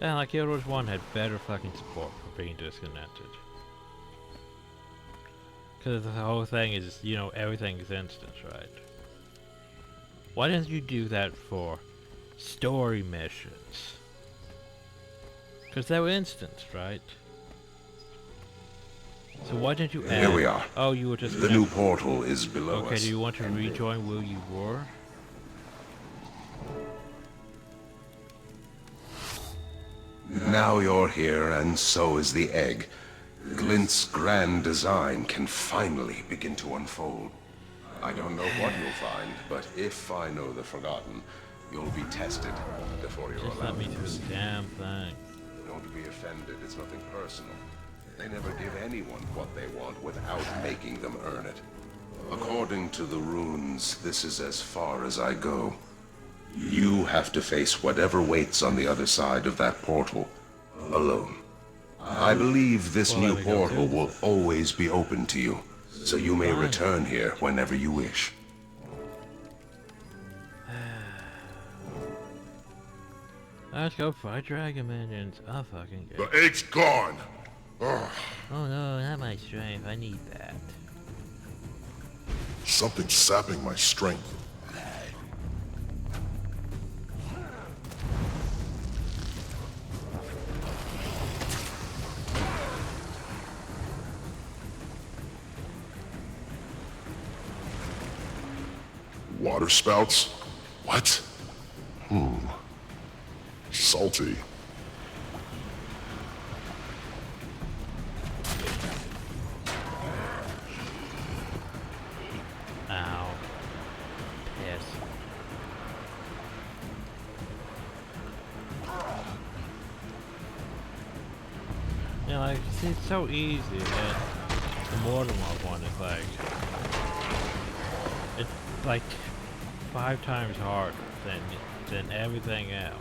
Yeah, like Guild Wars 1 had better fucking support for being disconnected. Because the whole thing is, you know, everything is instant, right? Why didn't you do that for story missions? Because they were instant, right? So why didn't you add... Here we are. Oh, you were just... The new portal is below us. Okay, do you want to rejoin where you were? Now you're here, and so is the egg. Glint's grand design can finally begin to unfold. I don't know what you'll find, but if I know the Forgotten, you'll be tested before you're Just allowed let me to through proceed. the damn thing. Don't be offended, it's nothing personal. They never give anyone what they want without making them earn it. According to the runes, this is as far as I go. You have to face whatever waits on the other side of that portal, alone. I believe this new portal will always be open to you, so you may return here whenever you wish. Let's go fight dragon minions. I'll fucking get The egg's gone! Ugh. Oh no, not my strength. I need that. Something's sapping my strength. Water spouts? What? Salty. Ow. Piss. Yeah, like, see, it's so easy that the Mortimer one is like... It's like 5 times harder than everything else.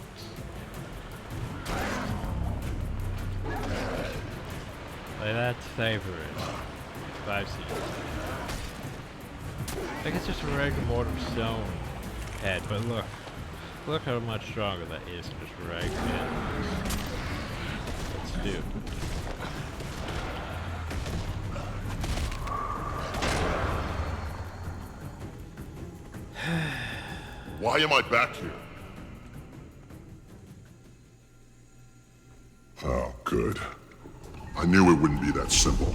Like, that's favorite. 5 seasons. Like, it's just a regular Mortal Stone head, but look how much stronger that is than just a regular head. It's stupid. Why am I back here? Oh, good. I knew it wouldn't be that simple.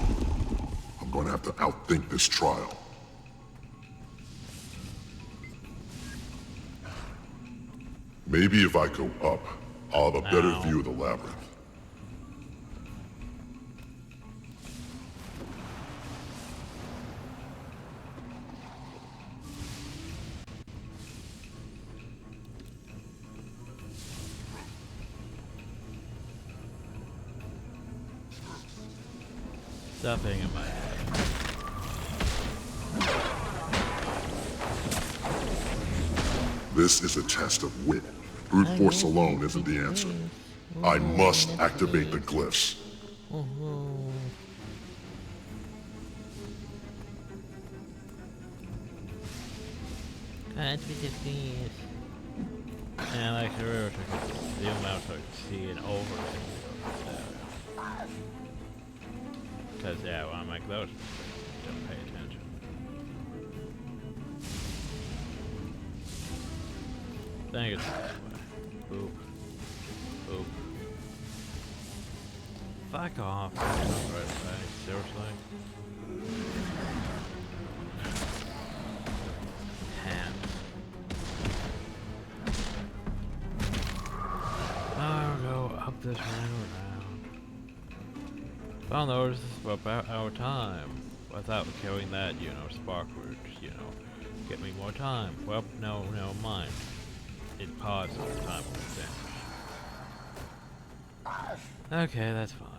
I'm going to have to outthink this trial. Maybe if I go up, I'll have a better view of the labyrinth. Stop hitting in my head. This is a test of wit. Brute force alone isn't the answer. I must activate the glyphs. And like the amount I can see and over. Because yeah, when I'm like those, don't pay attention. I think it's this way. Boop. Boop. Fuck off. That's not right away. Seriously? Hands. I'll go up this round. Well, no, this is about our time. Without killing that, you know, spark would, you know, get me more time. Well, no, mind. It pauses the time will finish. Okay, that's fine.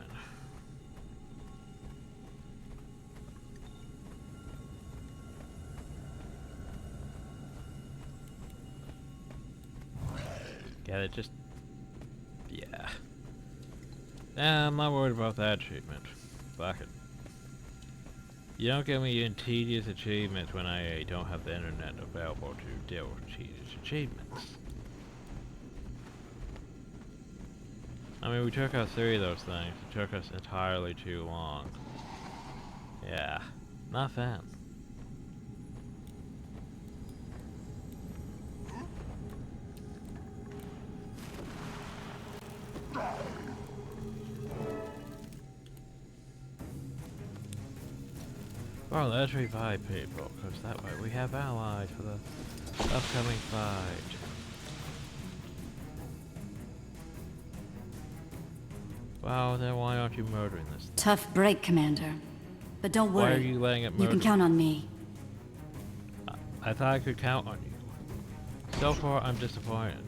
Yeah, it just... Yeah. I'm not worried about that achievement. Fuck it. You don't get me in tedious achievements when I don't have the internet available to deal with tedious achievements. I mean, we took out 3 of those things. It took us entirely too long. Yeah, not fan. Well, let's revive people, because that way we have allies for the upcoming fight. Well, then why aren't you murdering this thing? Tough break, Commander. But don't worry. Why are you letting it murder? You can count on me. I thought I could count on you. So far, I'm disappointed.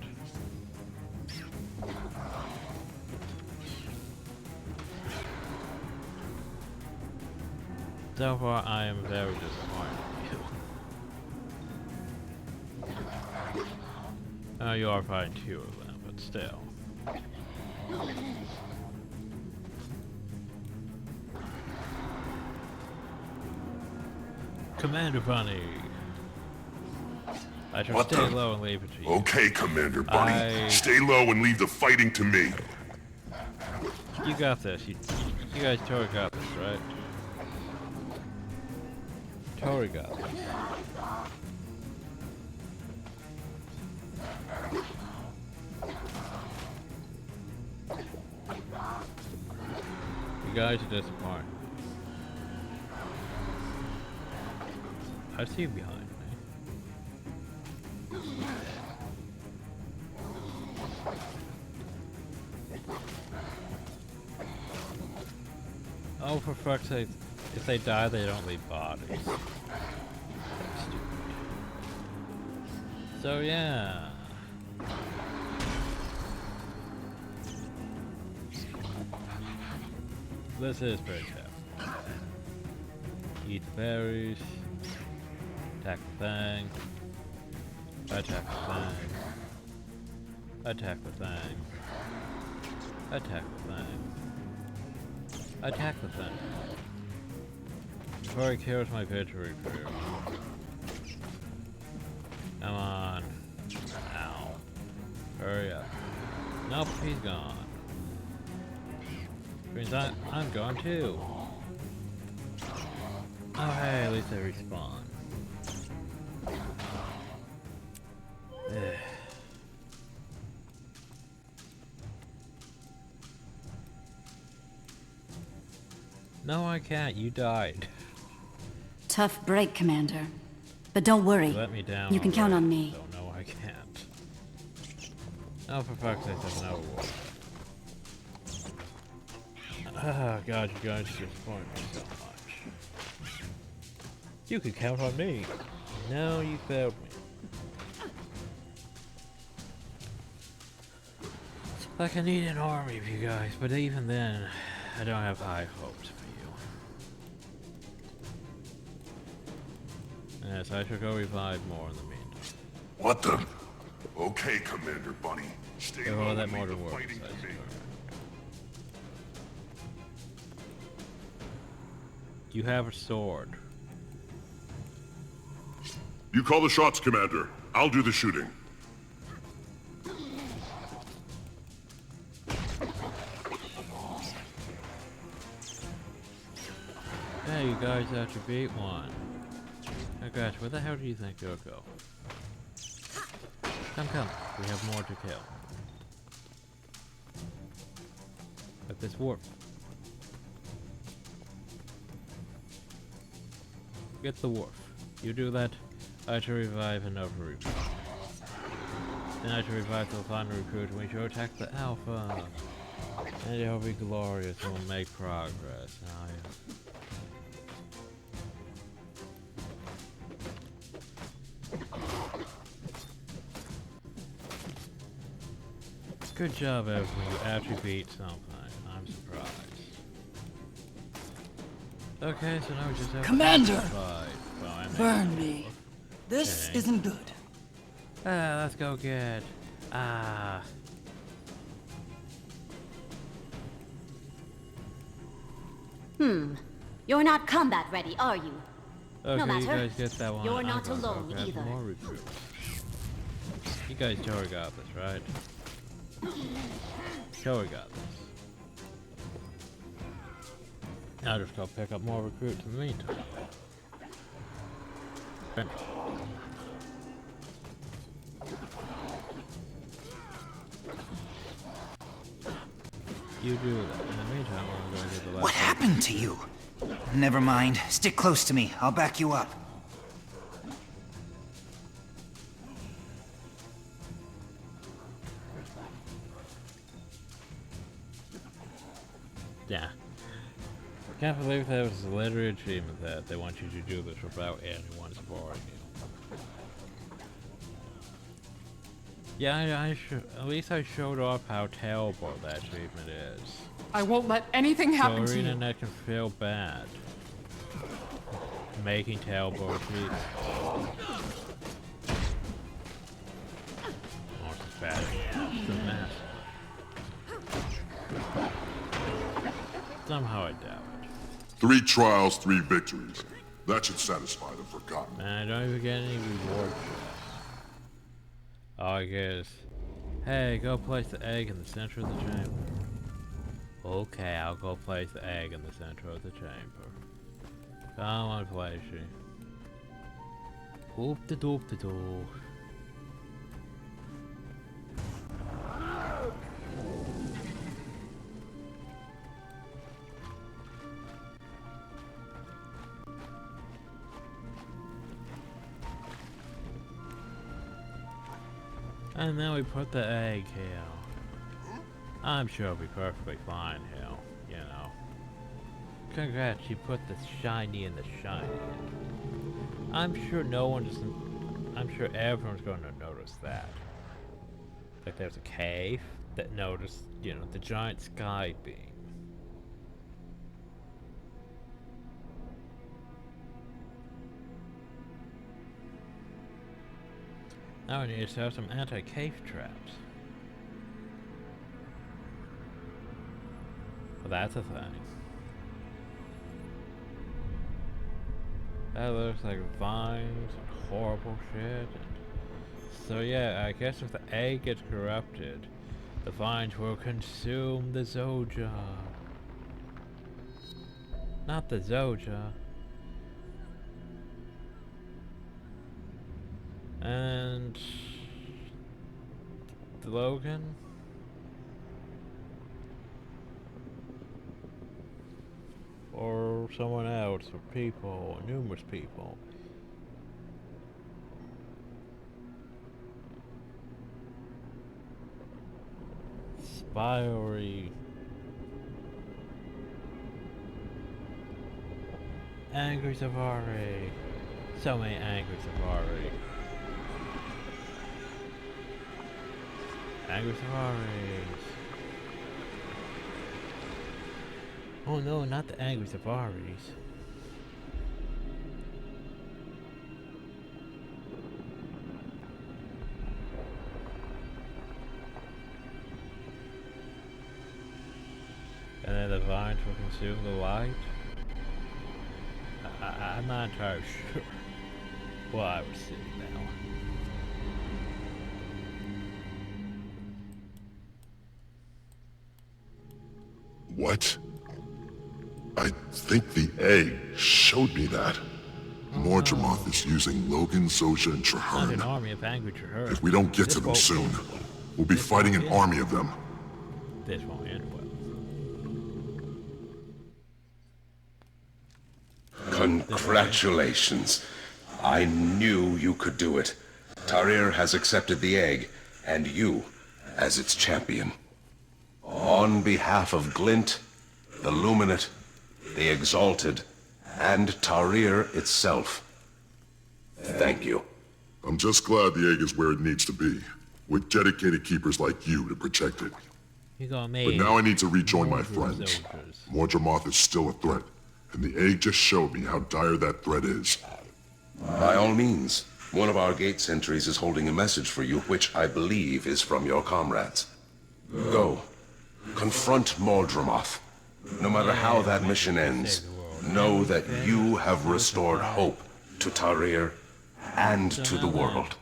So far, I am very disappointed in you. Oh, you are fighting 2 of them, but still. Commander Bunny. I shall stay low and leave it to you. Okay, Commander Bunny. Stay low and leave the fighting to me. You got this. You guys totally got this, right? Totally got this. You guys are disappointed. I see you behind me. Oh, for fuck's sake. If they die, they don't leave bodies. That's stupid. So, yeah. This is pretty tough. Eat the berries. Attack the thing. Attack the thing. Attack the thing. Attack the thing. Attack the thing. Before he kills my victory crew. Come on. Ow. Hurry up. Nope, he's gone. Means I'm gone too. Oh hey, at least they respawn. No, I can't. You died. Tough break, Commander. But don't worry. You let me down. You can count on me. So no, I can't. Oh, for fuck's sake, there's another war. Oh god, you guys disappoint me so much. You can count on me. No, you failed me. Like, I need an army of you guys, but even then, I don't have high hopes for you. Yes, I shall go revive more in the meantime. What the? Okay, Commander Bunny. Stay low that and mortar leave the works, fighting to me. You have a sword. You call the shots, Commander. I'll do the shooting. Hey, you guys actually beat one. Oh gosh, where the hell do you think you'll go? Come, we have more to kill. At this warp. Get the wharf. You do that, I shall revive another recruit. Then I shall revive the final recruit and we shall attack the Alpha. And it'll be glorious and we'll make progress. Good job, everyone. You actually beat something. I'm surprised. Okay, so now we just have Commander! Well, Burn me. This isn't good. Let's go get Ah. You're not combat ready, are you? Okay, No matter. you guys get that one. You're I'm not gonna go alone grab either. More recruits. You guys totally got this, right? Totally got this. I'll just go pick up more recruits in the meantime. You do that. In the meantime, I'm going to do the last. What happened to you? Never mind. Stick close to me. I'll back you up. Yeah. Can't believe that was a literary achievement that they want you to do this without anyone supporting you. Yeah, at least I showed off how terrible that achievement is. I won't let anything happen so to you. ArenaNet can feel bad. Making terrible achievements. Oh, it's bad. It's a mess. Somehow I doubt it. 3 trials, 3 victories. That should satisfy the Forgotten. Man, I don't even get any rewards. Oh, I guess. Hey, go place the egg in the center of the chamber. Okay, I'll go place the egg in the center of the chamber. Come on, Flashy. Oop-de-doop-de-doo. And then we put the egg here. I'm sure it'll be perfectly fine here, you know. Congrats, you put the shiny in the shiny. I'm sure no one just... I'm sure everyone's going to notice that. Like there's a cave that noticed, you know, the giant sky beam. Now we need to have some anti-cave traps. Well, that's a thing. That looks like vines and horrible shit. So yeah, I guess if the egg gets corrupted, the vines will consume the Zoja. Not the Zoja. And Logan? Or someone else, or people, or numerous people. Spiry. Angry Safari. So many Angry Safari. Angry Safaris. Oh no, not the Angry Safaris. And then the vines will consume the light? I'm not entirely sure. Well, I would see now. What? I think the egg showed me that. Mordremoth is using Logan, Zoja, and Not an Traherne. army of angry Charr. If we don't get to them soon, we'll be fighting an army of them. This won't end well. Congratulations. I knew you could do it. Tarir has accepted the egg, and you as its champion. On behalf of Glint, the Luminate, the Exalted, and Tarir itself, thank you. I'm just glad the egg is where it needs to be, with dedicated keepers like you to protect it. You got But now I need to rejoin my friends. Mordremoth is still a threat, and the egg just showed me how dire that threat is. By all means, One of our gate sentries is holding a message for you, which I believe is from your comrades. Go. Confront Mordremoth. No matter how that mission ends, know that you have restored hope to Tarir and to the world.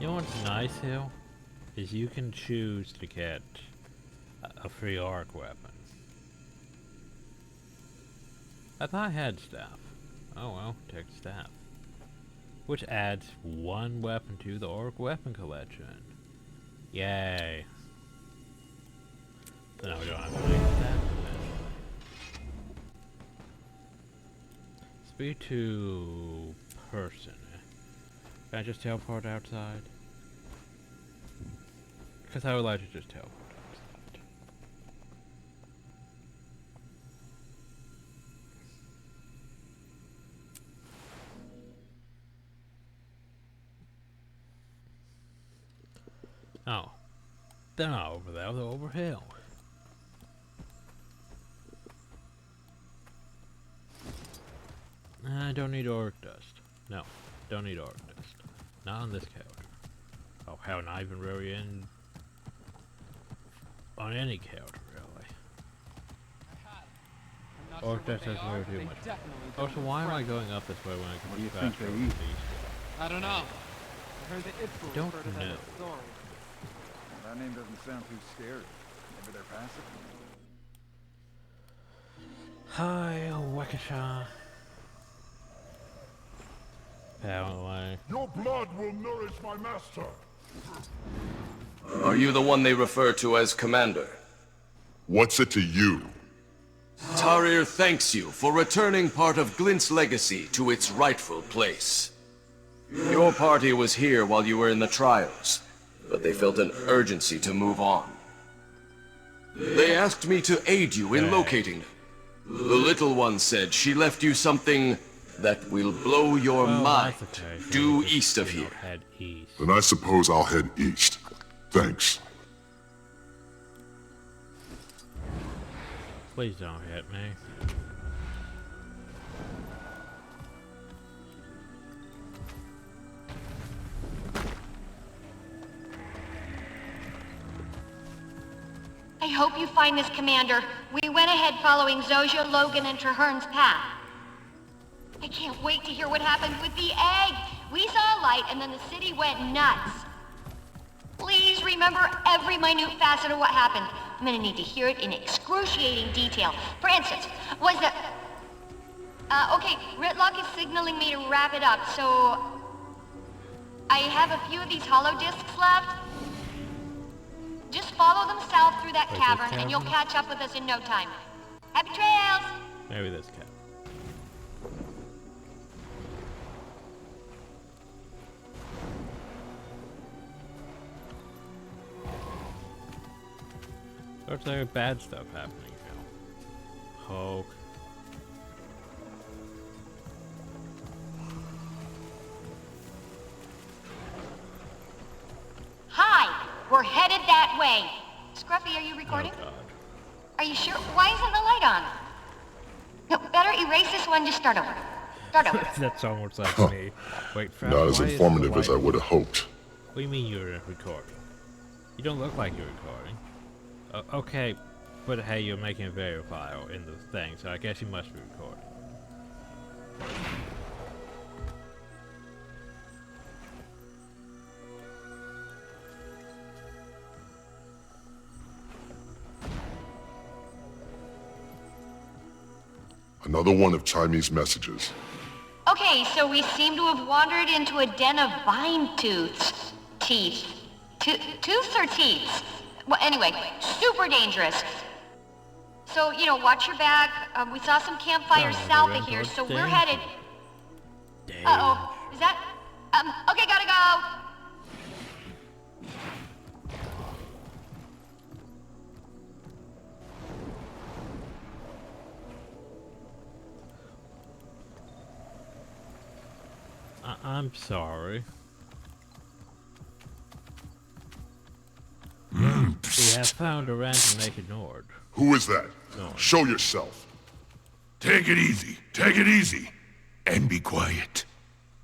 You know what's nice here? Is you can choose to get a free arc weapon. I thought I had staff. Oh well, take staff. Which adds one weapon to the orc weapon collection. Yay. So now we don't have to make staff for this. Speak to person. Can I just teleport outside? Because I would like to just teleport outside. Oh. They're not over there, they're over here. I don't need orc dust. No, don't need orc dust. Not on this character. Oh hell, not even really in... on any character, really. Orc dust doesn't really do much. Also, why am I going up this way when I can be faster over the east? I don't know. I heard that Ipswich Don't heard of know. that story. That name doesn't sound too scary. Maybe they're passive? Hi, Wakasha. Apparently. Your blood will nourish my master. Are you the one they refer to as Commander? What's it to you? Tarir thanks you for returning part of Glint's legacy to its rightful place. Your party was here while you were in the trials, but they felt an urgency to move on. They asked me to aid you in locating them. The little one said she left you something that will blow your mind. Due east of here. Then I suppose I'll head east. Thanks. Please don't hit me. I hope you find this, Commander. We went ahead following Zojia, Logan, and Trahern's path. I can't wait to hear what happened with the egg! We saw a light and then the city went nuts. Please remember every minute facet of what happened. I'm gonna need to hear it in excruciating detail. For instance, was the... okay, Ritlock is signaling me to wrap it up, so... I have a few of these hollow discs left. Just follow them south through that cavern and you'll catch up with us in no time. Happy trails! Maybe this cat. Looks like bad stuff happening now. Hulk. Hi! We're headed that way. Scruffy, are you recording? Oh, God. Are you sure? Why isn't the light on? No, better erase this one, just start over. Start over. That's almost like me. Wait, Fred, Not as informative as I would have hoped. What do you mean you're recording? You don't look like you're recording. Okay, but hey, you're making a video file in the thing, so I guess you must be recording. Another one of Chinese messages. Okay, so we seem to have wandered into a den of vine tooths. Teeth. Tooths or teeth? Well, anyway, super dangerous. So, you know, watch your back. We saw some campfires south of here, so we're headed... Uh-oh. Is that... okay, gotta go! I'm sorry. We have found a random naked Nord. Who is that? Nord. Show yourself. Take it easy. Take it easy. And be quiet.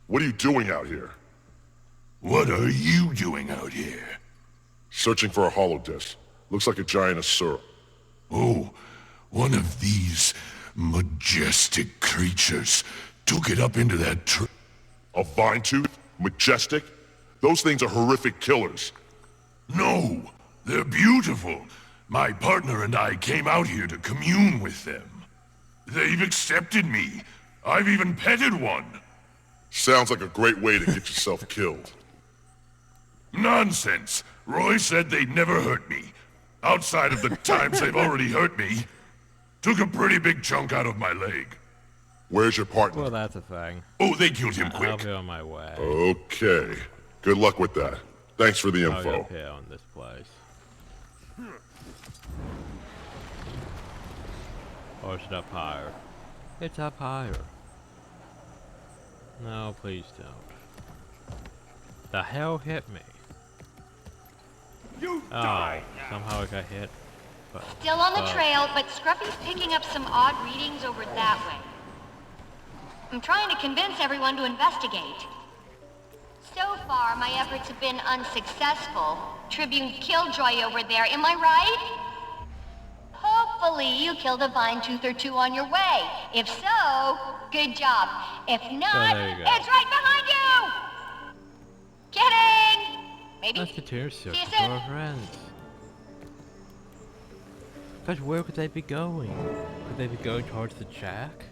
What are you doing out here? What are you doing out here? Searching for a holodisk. Looks like a giant Asura. Oh, one of these majestic creatures took it up into that tree. A vine tooth? Majestic? Those things are horrific killers. No, they're beautiful. My partner and I came out here to commune with them. They've accepted me. I've even petted one. Sounds like a great way to get yourself killed. Nonsense. Roy said they'd never hurt me. Outside of the times they've already hurt me. Took a pretty big chunk out of my leg. Where's your partner? Well, that's a thing. Oh, they killed him quick. I'll be on my way. Okay. Good luck with that. Thanks for the info. I'll get here on this place. Or is it up higher? It's up higher. No, please don't. The hell hit me? Oh, somehow I got hit. But, Still on the trail, but Scruffy's picking up some odd readings over that way. I'm trying to convince everyone to investigate. So far, my efforts have been unsuccessful. Tribune Killjoy over there, am I right? Hopefully you killed a vine tooth or two on your way. If so, good job. If not, it's right behind you! Kidding! Maybe. That's the tear See circle you for soon. our friends. But where could they be going? Could they be going towards the jack?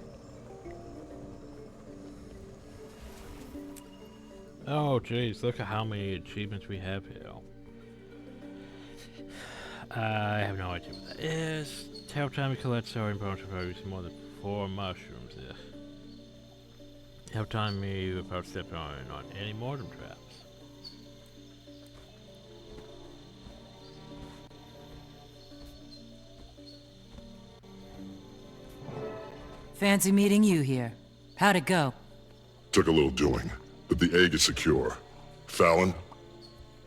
Oh jeez, look at how many achievements we have here. I have no idea what that is. Tell time we collect soaring bones to produce more than 4 mushrooms. Help time me without stepping on any mortem traps. Fancy meeting you here. How'd it go? Took a little doing, but the egg is secure. Fallon?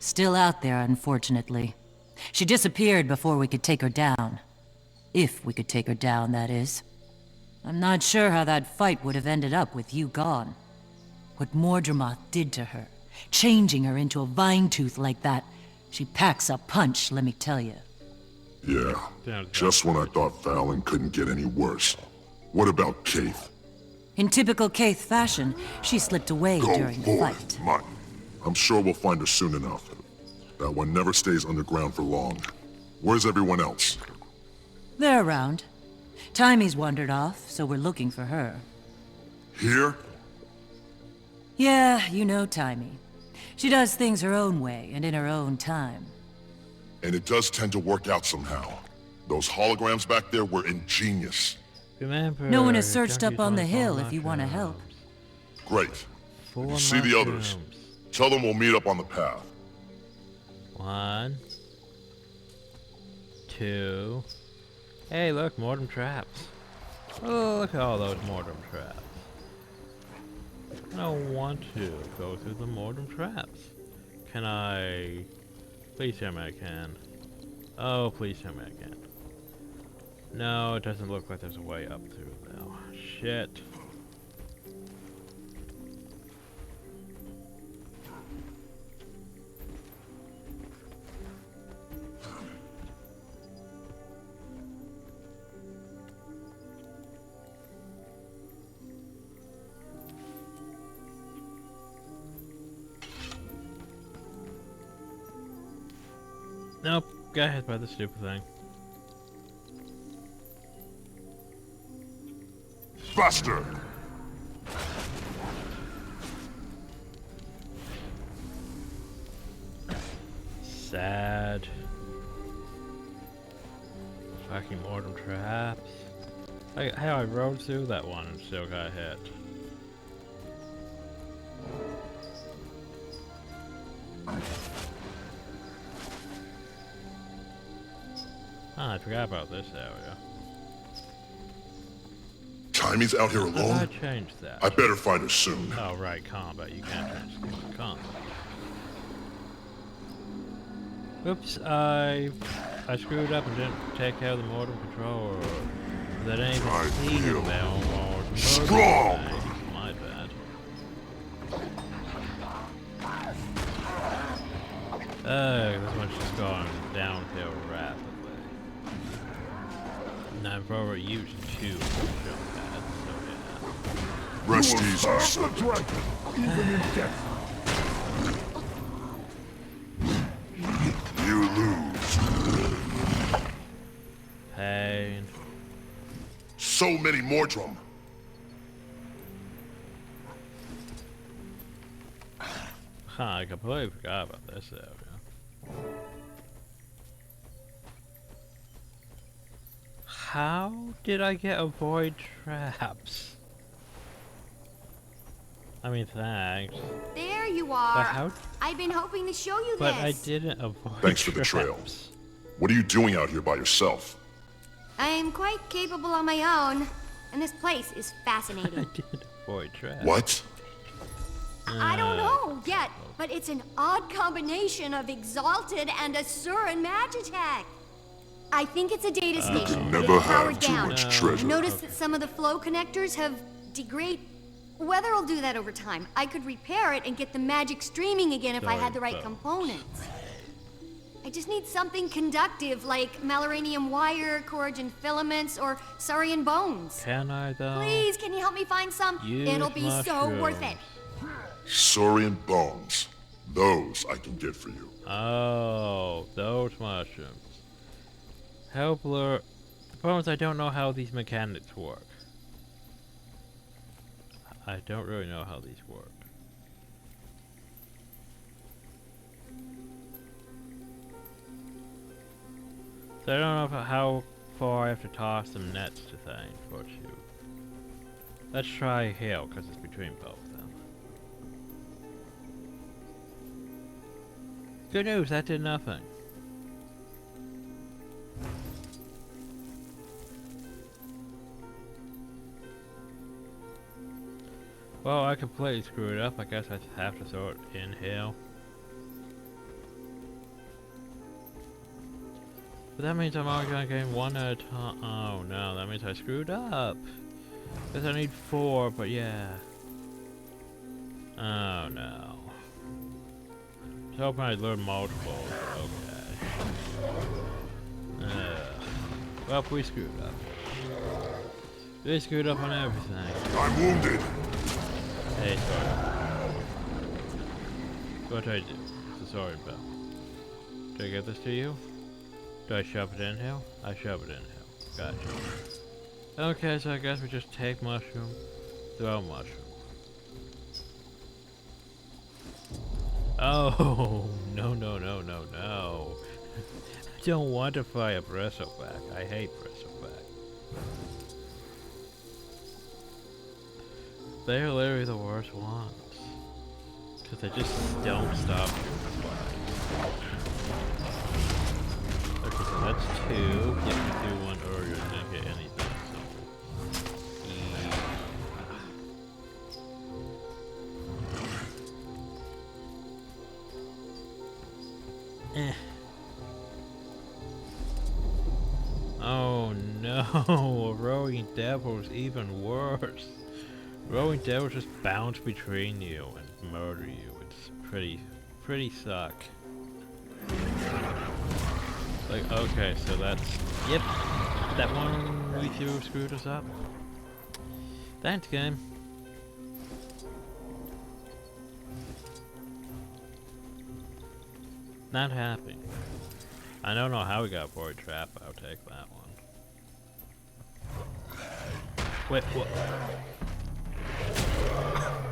Still out there, unfortunately. She disappeared before we could take her down. If we could take her down, that is. I'm not sure how that fight would have ended up with you gone. What Mordremoth did to her, changing her into a vine tooth like that, she packs a punch, let me tell you. Yeah, just when I thought Fallon couldn't get any worse. What about Kaith? In typical Kaith fashion, she slipped away during the fight. Mine. I'm sure we'll find her soon enough. That one never stays underground for long. Where's everyone else? They're around. Timey's wandered off, so we're looking for her. Here? Yeah, you know Timey. She does things her own way and in her own time. And it does tend to work out somehow. Those holograms back there were ingenious. Remember, No one has searched up on the hill if you want to help. Great. If you see the others, tell them we'll meet up on the path. 1, 2. Hey, look, mortem traps. Oh, look at all those mortem traps. I don't want to go through the mortem traps. Can I? Please tell me I can. Oh, please tell me I can. No, it doesn't look like there's a way up through now. Shit. Nope, got hit by the stupid thing. Faster! Sad. Fucking mortem traps. Like how I rode through that one and still got hit. Ah, I forgot about this area. Timey's out here alone? I changed that. I better find her soon. Oh right, combat. You can't change the combat. Oops, I screwed up and didn't take care of the mortem control. That ain't even about mortem. Strong! My bad. This one's just going downhill rapidly. And I've already used 2 jump pads, so yeah. Rest easy. Even in death. You lose. Pain. So many Mordrum. I completely forgot about this area. How did I get avoid traps? I mean, thanks. There you But are. how? I've been hoping to show you But this. I didn't avoid Thanks for the trail. What are you doing out here by yourself? I'm quite capable on my own, and this place is fascinating. I did avoid traps. What? I don't know yet, but it's an odd combination of Exalted and Asuran Magitech. I think it's a data station. can never It's powered have too down. much treasure. Notice that some of the flow connectors have degraded. Weather will do that over time. I could repair it and get the magic streaming again if I had the right components. I just need something conductive like Maloranium wire, Corrigan filaments, or Saurian bones. Can I though? Please, can you help me find some? Use It'll be so worth it. Saurian bones. Those I can get for you. Oh, those mushrooms. Helpler. The problem is I don't know how these mechanics work. I don't really know how these work. So I don't know how far I have to toss some nets to things for you. Let's try hill, because it's between both of them. Good news, that did nothing. Well, I completely screwed it up. I guess I have to throw it in hill. But that means I'm only gonna gain 1 at a time. Oh no, that means I screwed up. Guess I need 4, but yeah. Oh no. I was hoping I'd learn multiples, but okay. Well, we screwed up. We screwed up on everything. I'm wounded. Hey, sorry. What do I do? It's a sorry bell. Do I get this to you? Do I shove it in here? I shove it in here. Gotcha. Okay, so I guess we just take mushroom, throw mushroom. Oh, no, no, no, no, no. I don't want to fly a bristleback. I hate bristleback. They're literally the worst ones. Because they just don't stop you flying. Okay, so that's 2. Yeah, if you do 1 earlier, you didn't get anything, so... Oh no, Rowing Devil's even worse. Rowing Devils just bounce between you and murder you. It's pretty suck. Like, okay, so that's, yep, that one we threw screwed us up. Thanks, game. Not happy. I don't know how we got Void Trap, but I'll take that one. Wait, what?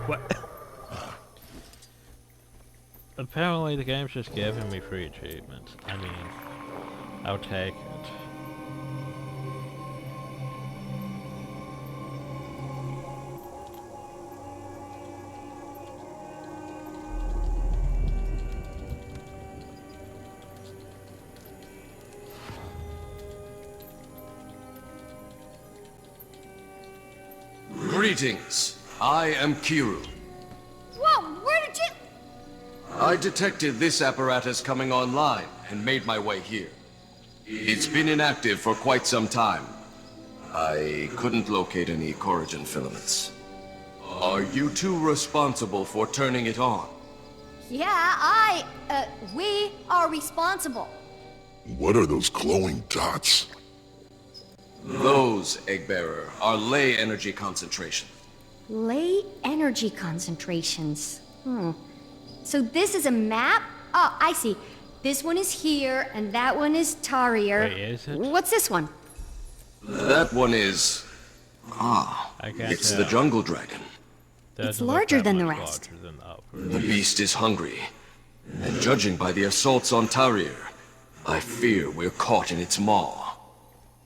What? Apparently the game's just giving me free achievements. I mean, I'll take it. Greetings. I am Kiru. Whoa, where did you... I detected this apparatus coming online and made my way here. It's been inactive for quite some time. I couldn't locate any Corrigan filaments. Are you two responsible for turning it on? Yeah, we are responsible. What are those glowing dots? Those, Eggbearer, are ley energy concentration. Ley energy concentrations. So this is a map? Oh, I see. This one is here, and that one is Tarrier. Wait, is it? What's this one? That one is... it's the jungle dragon. It's larger than the rest. The beast is hungry. And judging by the assaults on Tarrier, I fear we're caught in its maw.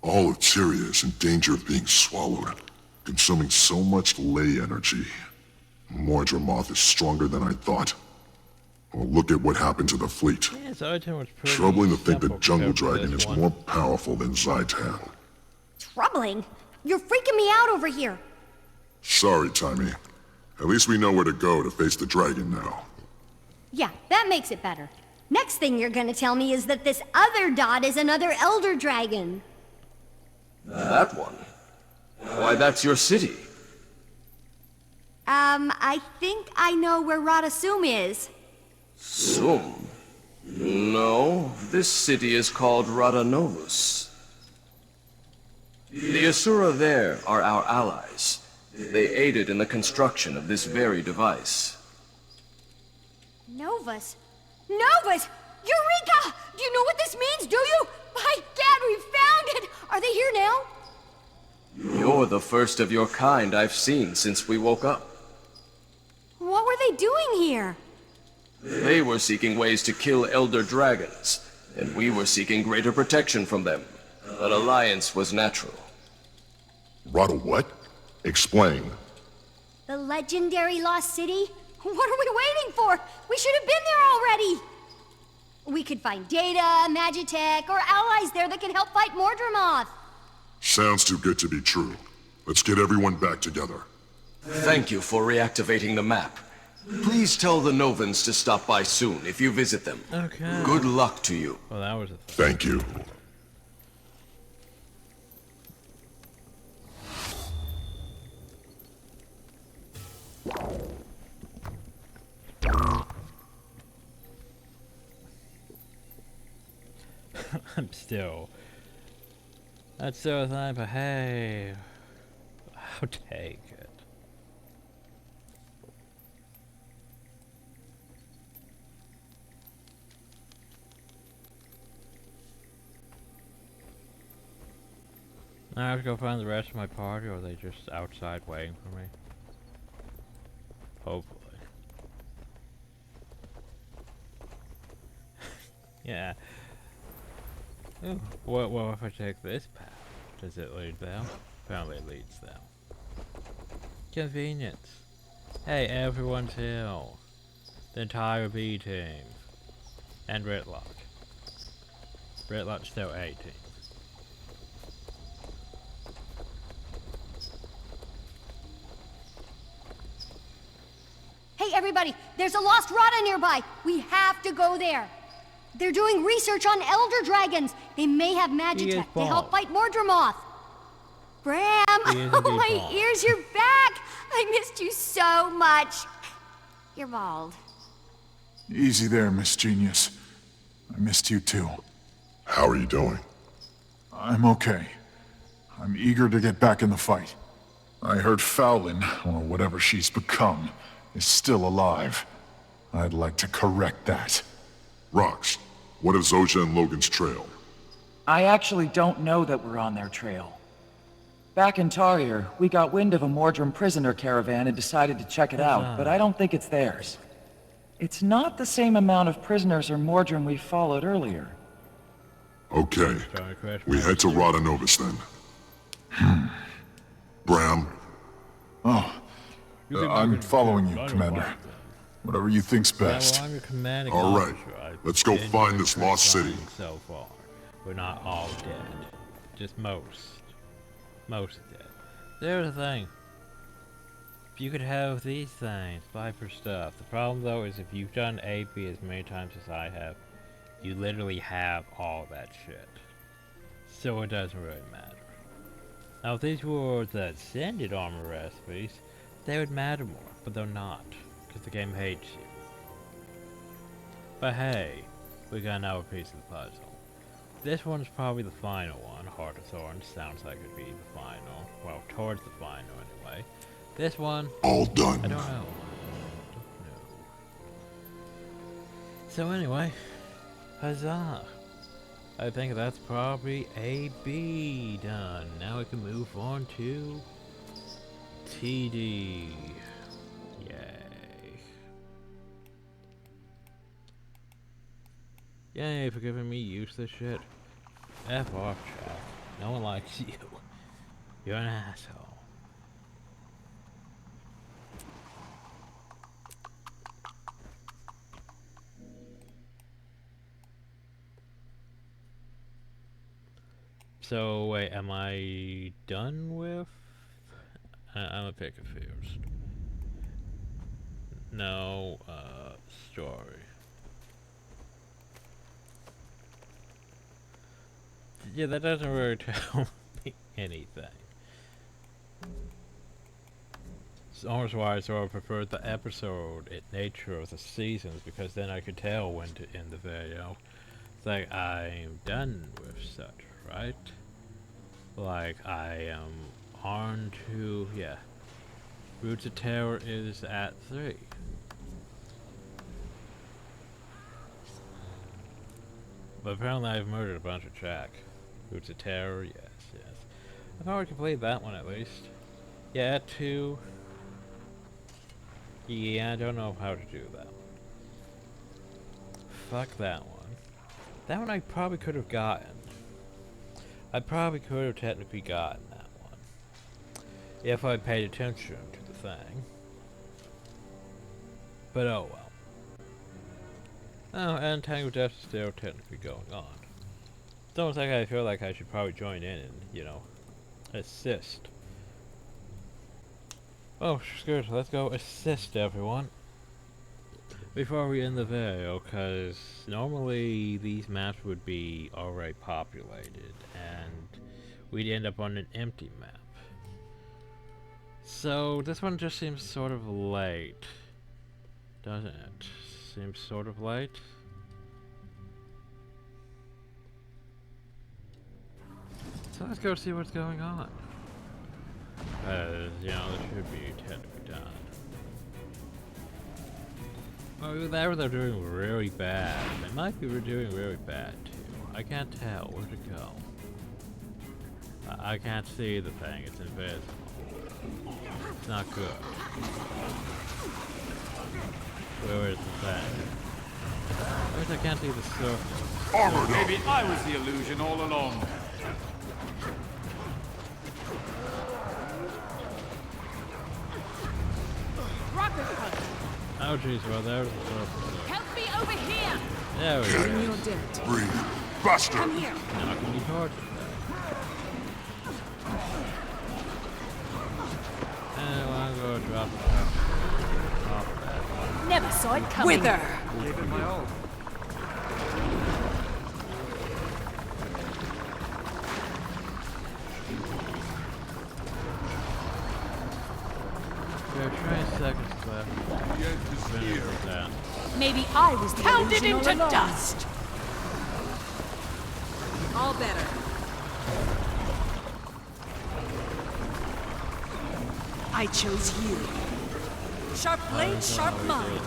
All of Tyria is in danger of being swallowed, consuming so much ley energy. Mordremoth is stronger than I thought. Well, look at what happened to the fleet. Yeah, Zaitan was pretty Troubling to think the simple jungle compared to dragon this is one. more powerful than Zaitan. Troubling? You're freaking me out over here. Sorry, Timmy. At least we know where to go to face the dragon now. Yeah, that makes it better. Next thing you're gonna tell me is that this other dot is another Elder Dragon. That one? Why, that's your city. I think I know where Radasum is. Sum? No, this city is called Radanovus. The Asura there are our allies. They aided in the construction of this very device. Novus? Novus! Eureka! Do you know what this means, do you? My dad, we found it! Are they here now? You're the first of your kind I've seen since we woke up. What were they doing here? They were seeking ways to kill Elder Dragons, and we were seeking greater protection from them. An alliance was natural. Rada what? Explain. The legendary Lost City? What are we waiting for? We should have been there already! We could find data, Magitech, or allies there that can help fight Mordremoth. Sounds too good to be true. Let's get everyone back together. Thank you for reactivating the map. Please tell the Novans to stop by soon if you visit them. Okay. Good luck to you. Well, that was a Thank you. I'm still. That's still a thing, but hey, I'll take it. Now I have to go find the rest of my party, or are they just outside waiting for me? Hopefully. Yeah. Ooh, what if I take this path? Does it lead them? Apparently it leads them. Convenience. Hey, everyone's here. The entire B team. And Ritlock. Ritlock's still 18. Hey, everybody, there's a lost Rada nearby. We have to go there. They're doing research on Elder Dragons. They may have Magitech to help fight Mordremoth. Bram, oh my ears, you're back. I missed you so much. You're bald. Easy there, Miss Genius. I missed you too. How are you doing? I'm okay. I'm eager to get back in the fight. I heard Fowlin, or whatever she's become, is still alive. I'd like to correct that. Rox, what is Zosha and Logan's trail? I actually don't know that we're on their trail. Back in Tarrier, we got wind of a Mordrum prisoner caravan and decided to check it out, but I don't think it's theirs. It's not the same amount of prisoners or Mordrum we followed earlier. Okay, we head to Radanovus then. Bram? Oh, I'm following you, Commander. Whatever you think's best. Yeah, well, I'm your commanding All right, officer. let's go find this lost city. So far, we're not all dead. Just most. Most dead. There's the thing. If you could have these things, buy for stuff. The problem though is if you've done AP as many times as I have, you literally have all that shit. So it doesn't really matter. Now if these were the Ascended armor recipes, they would matter more, but they're not. Because the game hates you. But hey, we got another piece of the puzzle. This one's probably the final one. Heart of Thorns sounds like it'd be the final. Well, towards the final anyway. This one, all done. I don't know. So anyway, huzzah! I think that's probably A, B done. Now we can move on to TD. Yay. Yay for giving me useless shit. F off, Jack. No one likes you. You're an asshole. So, wait, am I done with? I'm a bit confused. No, story. Yeah, that doesn't really tell me anything. It's almost why I sort of preferred the episode nature of the seasons, because then I could tell when to end the video. It's like, I'm done with such, right? Like, I am on to, yeah. Roots of Terror is at 3. But apparently I've murdered a bunch of Jack. Roots of Terror, yes, yes. I've already completed that one at least. Yeah, at 2. Yeah, I don't know how to do that one. Fuck that one. That one I probably could have gotten. I probably could have technically gotten that one. If I paid attention to the thing. But oh well. Oh, and Tangled Death is still technically going on. It's almost like I feel like I should probably join in and, you know, assist. Oh, good. Let's go assist everyone. Before we end the video, because normally these maps would be already populated and we'd end up on an empty map. So this one just seems sort of late, doesn't it? Seems sort of late. So let's go see what's going on. You know, this should be technically done. Oh, they're doing really bad. They might be doing really bad too. I can't tell where to go. I can't see the thing. It's invisible. It's not good. Where is the thing? I guess I can't see the surface. Maybe I was the illusion all along. Rocket punch. Oh jeez, well there's the surface. Help me over here. There we go. You're dead. Breathe. Faster. Come here. Now can you torch it? And I'm gonna drop it off that. Never saw it coming. Wither! Gave it my all. There are 20 seconds left. Finish that. Maybe I was the Pounded illusion all into along. dust! All better. I chose you. Sharp blade, sharp mind.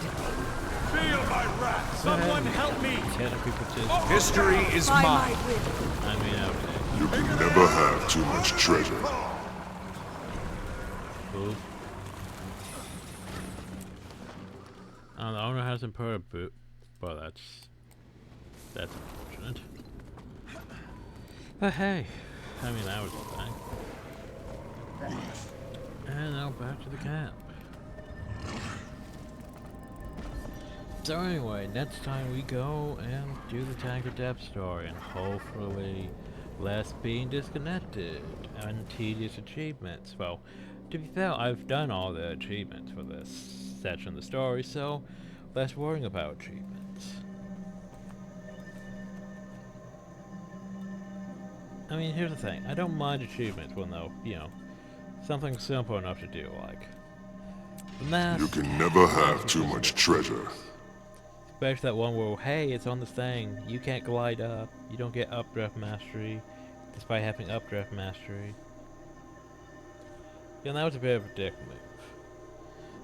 Feel my wrath! Someone help me! History is By mine. my will. I mean, okay. You can never have too much treasure. Cool. The owner hasn't put a boot. Well, that's unfortunate. But hey, I mean that was a thing. And now back to the camp. So anyway, next time we go and do the Tank of Depth story, and hopefully less being disconnected and tedious achievements. Well, to be fair, I've done all the achievements for this section of the story, so less worrying about achievements. I mean, here's the thing, I don't mind achievements when though, you know, something simple enough to do, like the mask. You can never have too much treasure. Especially that one where, hey, it's on this thing. You can't glide up. You don't get updraft mastery, despite having updraft mastery. Yeah, that was a bit of a dick move.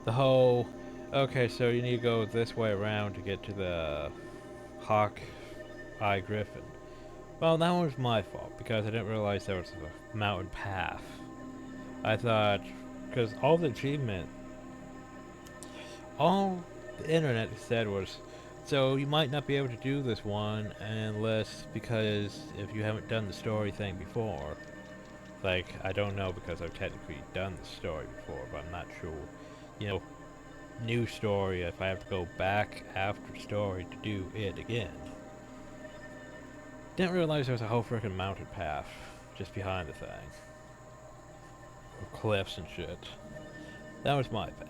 The whole, okay, so you need to go this way around to get to the Hawk Eye Griffin. Well, that one was my fault, because I didn't realize there was a mountain path. I thought, because all the achievement, all the internet said was, so you might not be able to do this one unless, because if you haven't done the story thing before. Like, I don't know because I've technically done the story before, but I'm not sure. You know, new story, if I have to go back after story to do it again. Didn't realize there was a whole freaking mountain path just behind the thing. Or cliffs and shit. That was my bad.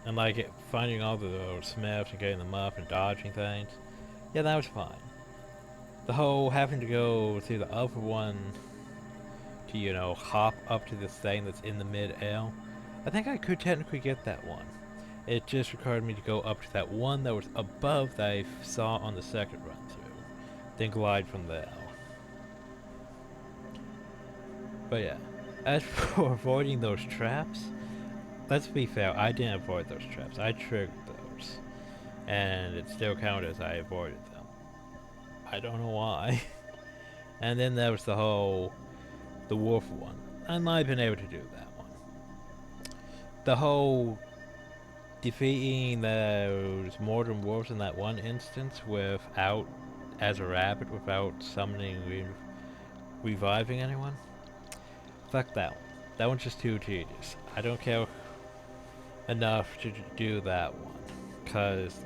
And like finding all those smiths and getting them up and dodging things. Yeah, that was fine. The whole having to go through the other one to, you know, hop up to this thing that's in the mid-L. I think I could technically get that one. It just required me to go up to that one that was above that I saw on the second run through. Then glide from there. But yeah, as for avoiding those traps, let's be fair, I didn't avoid those traps. I triggered those. And it still counted as I avoided them. I don't know why. And then there was the whole, the wolf one. I might have been able to do that one. The whole defeating those Mordor wolves in that one instance without, as a rabbit, without summoning, reviving anyone. Fuck that one. That one's just too tedious. I don't care enough to do that one. Cause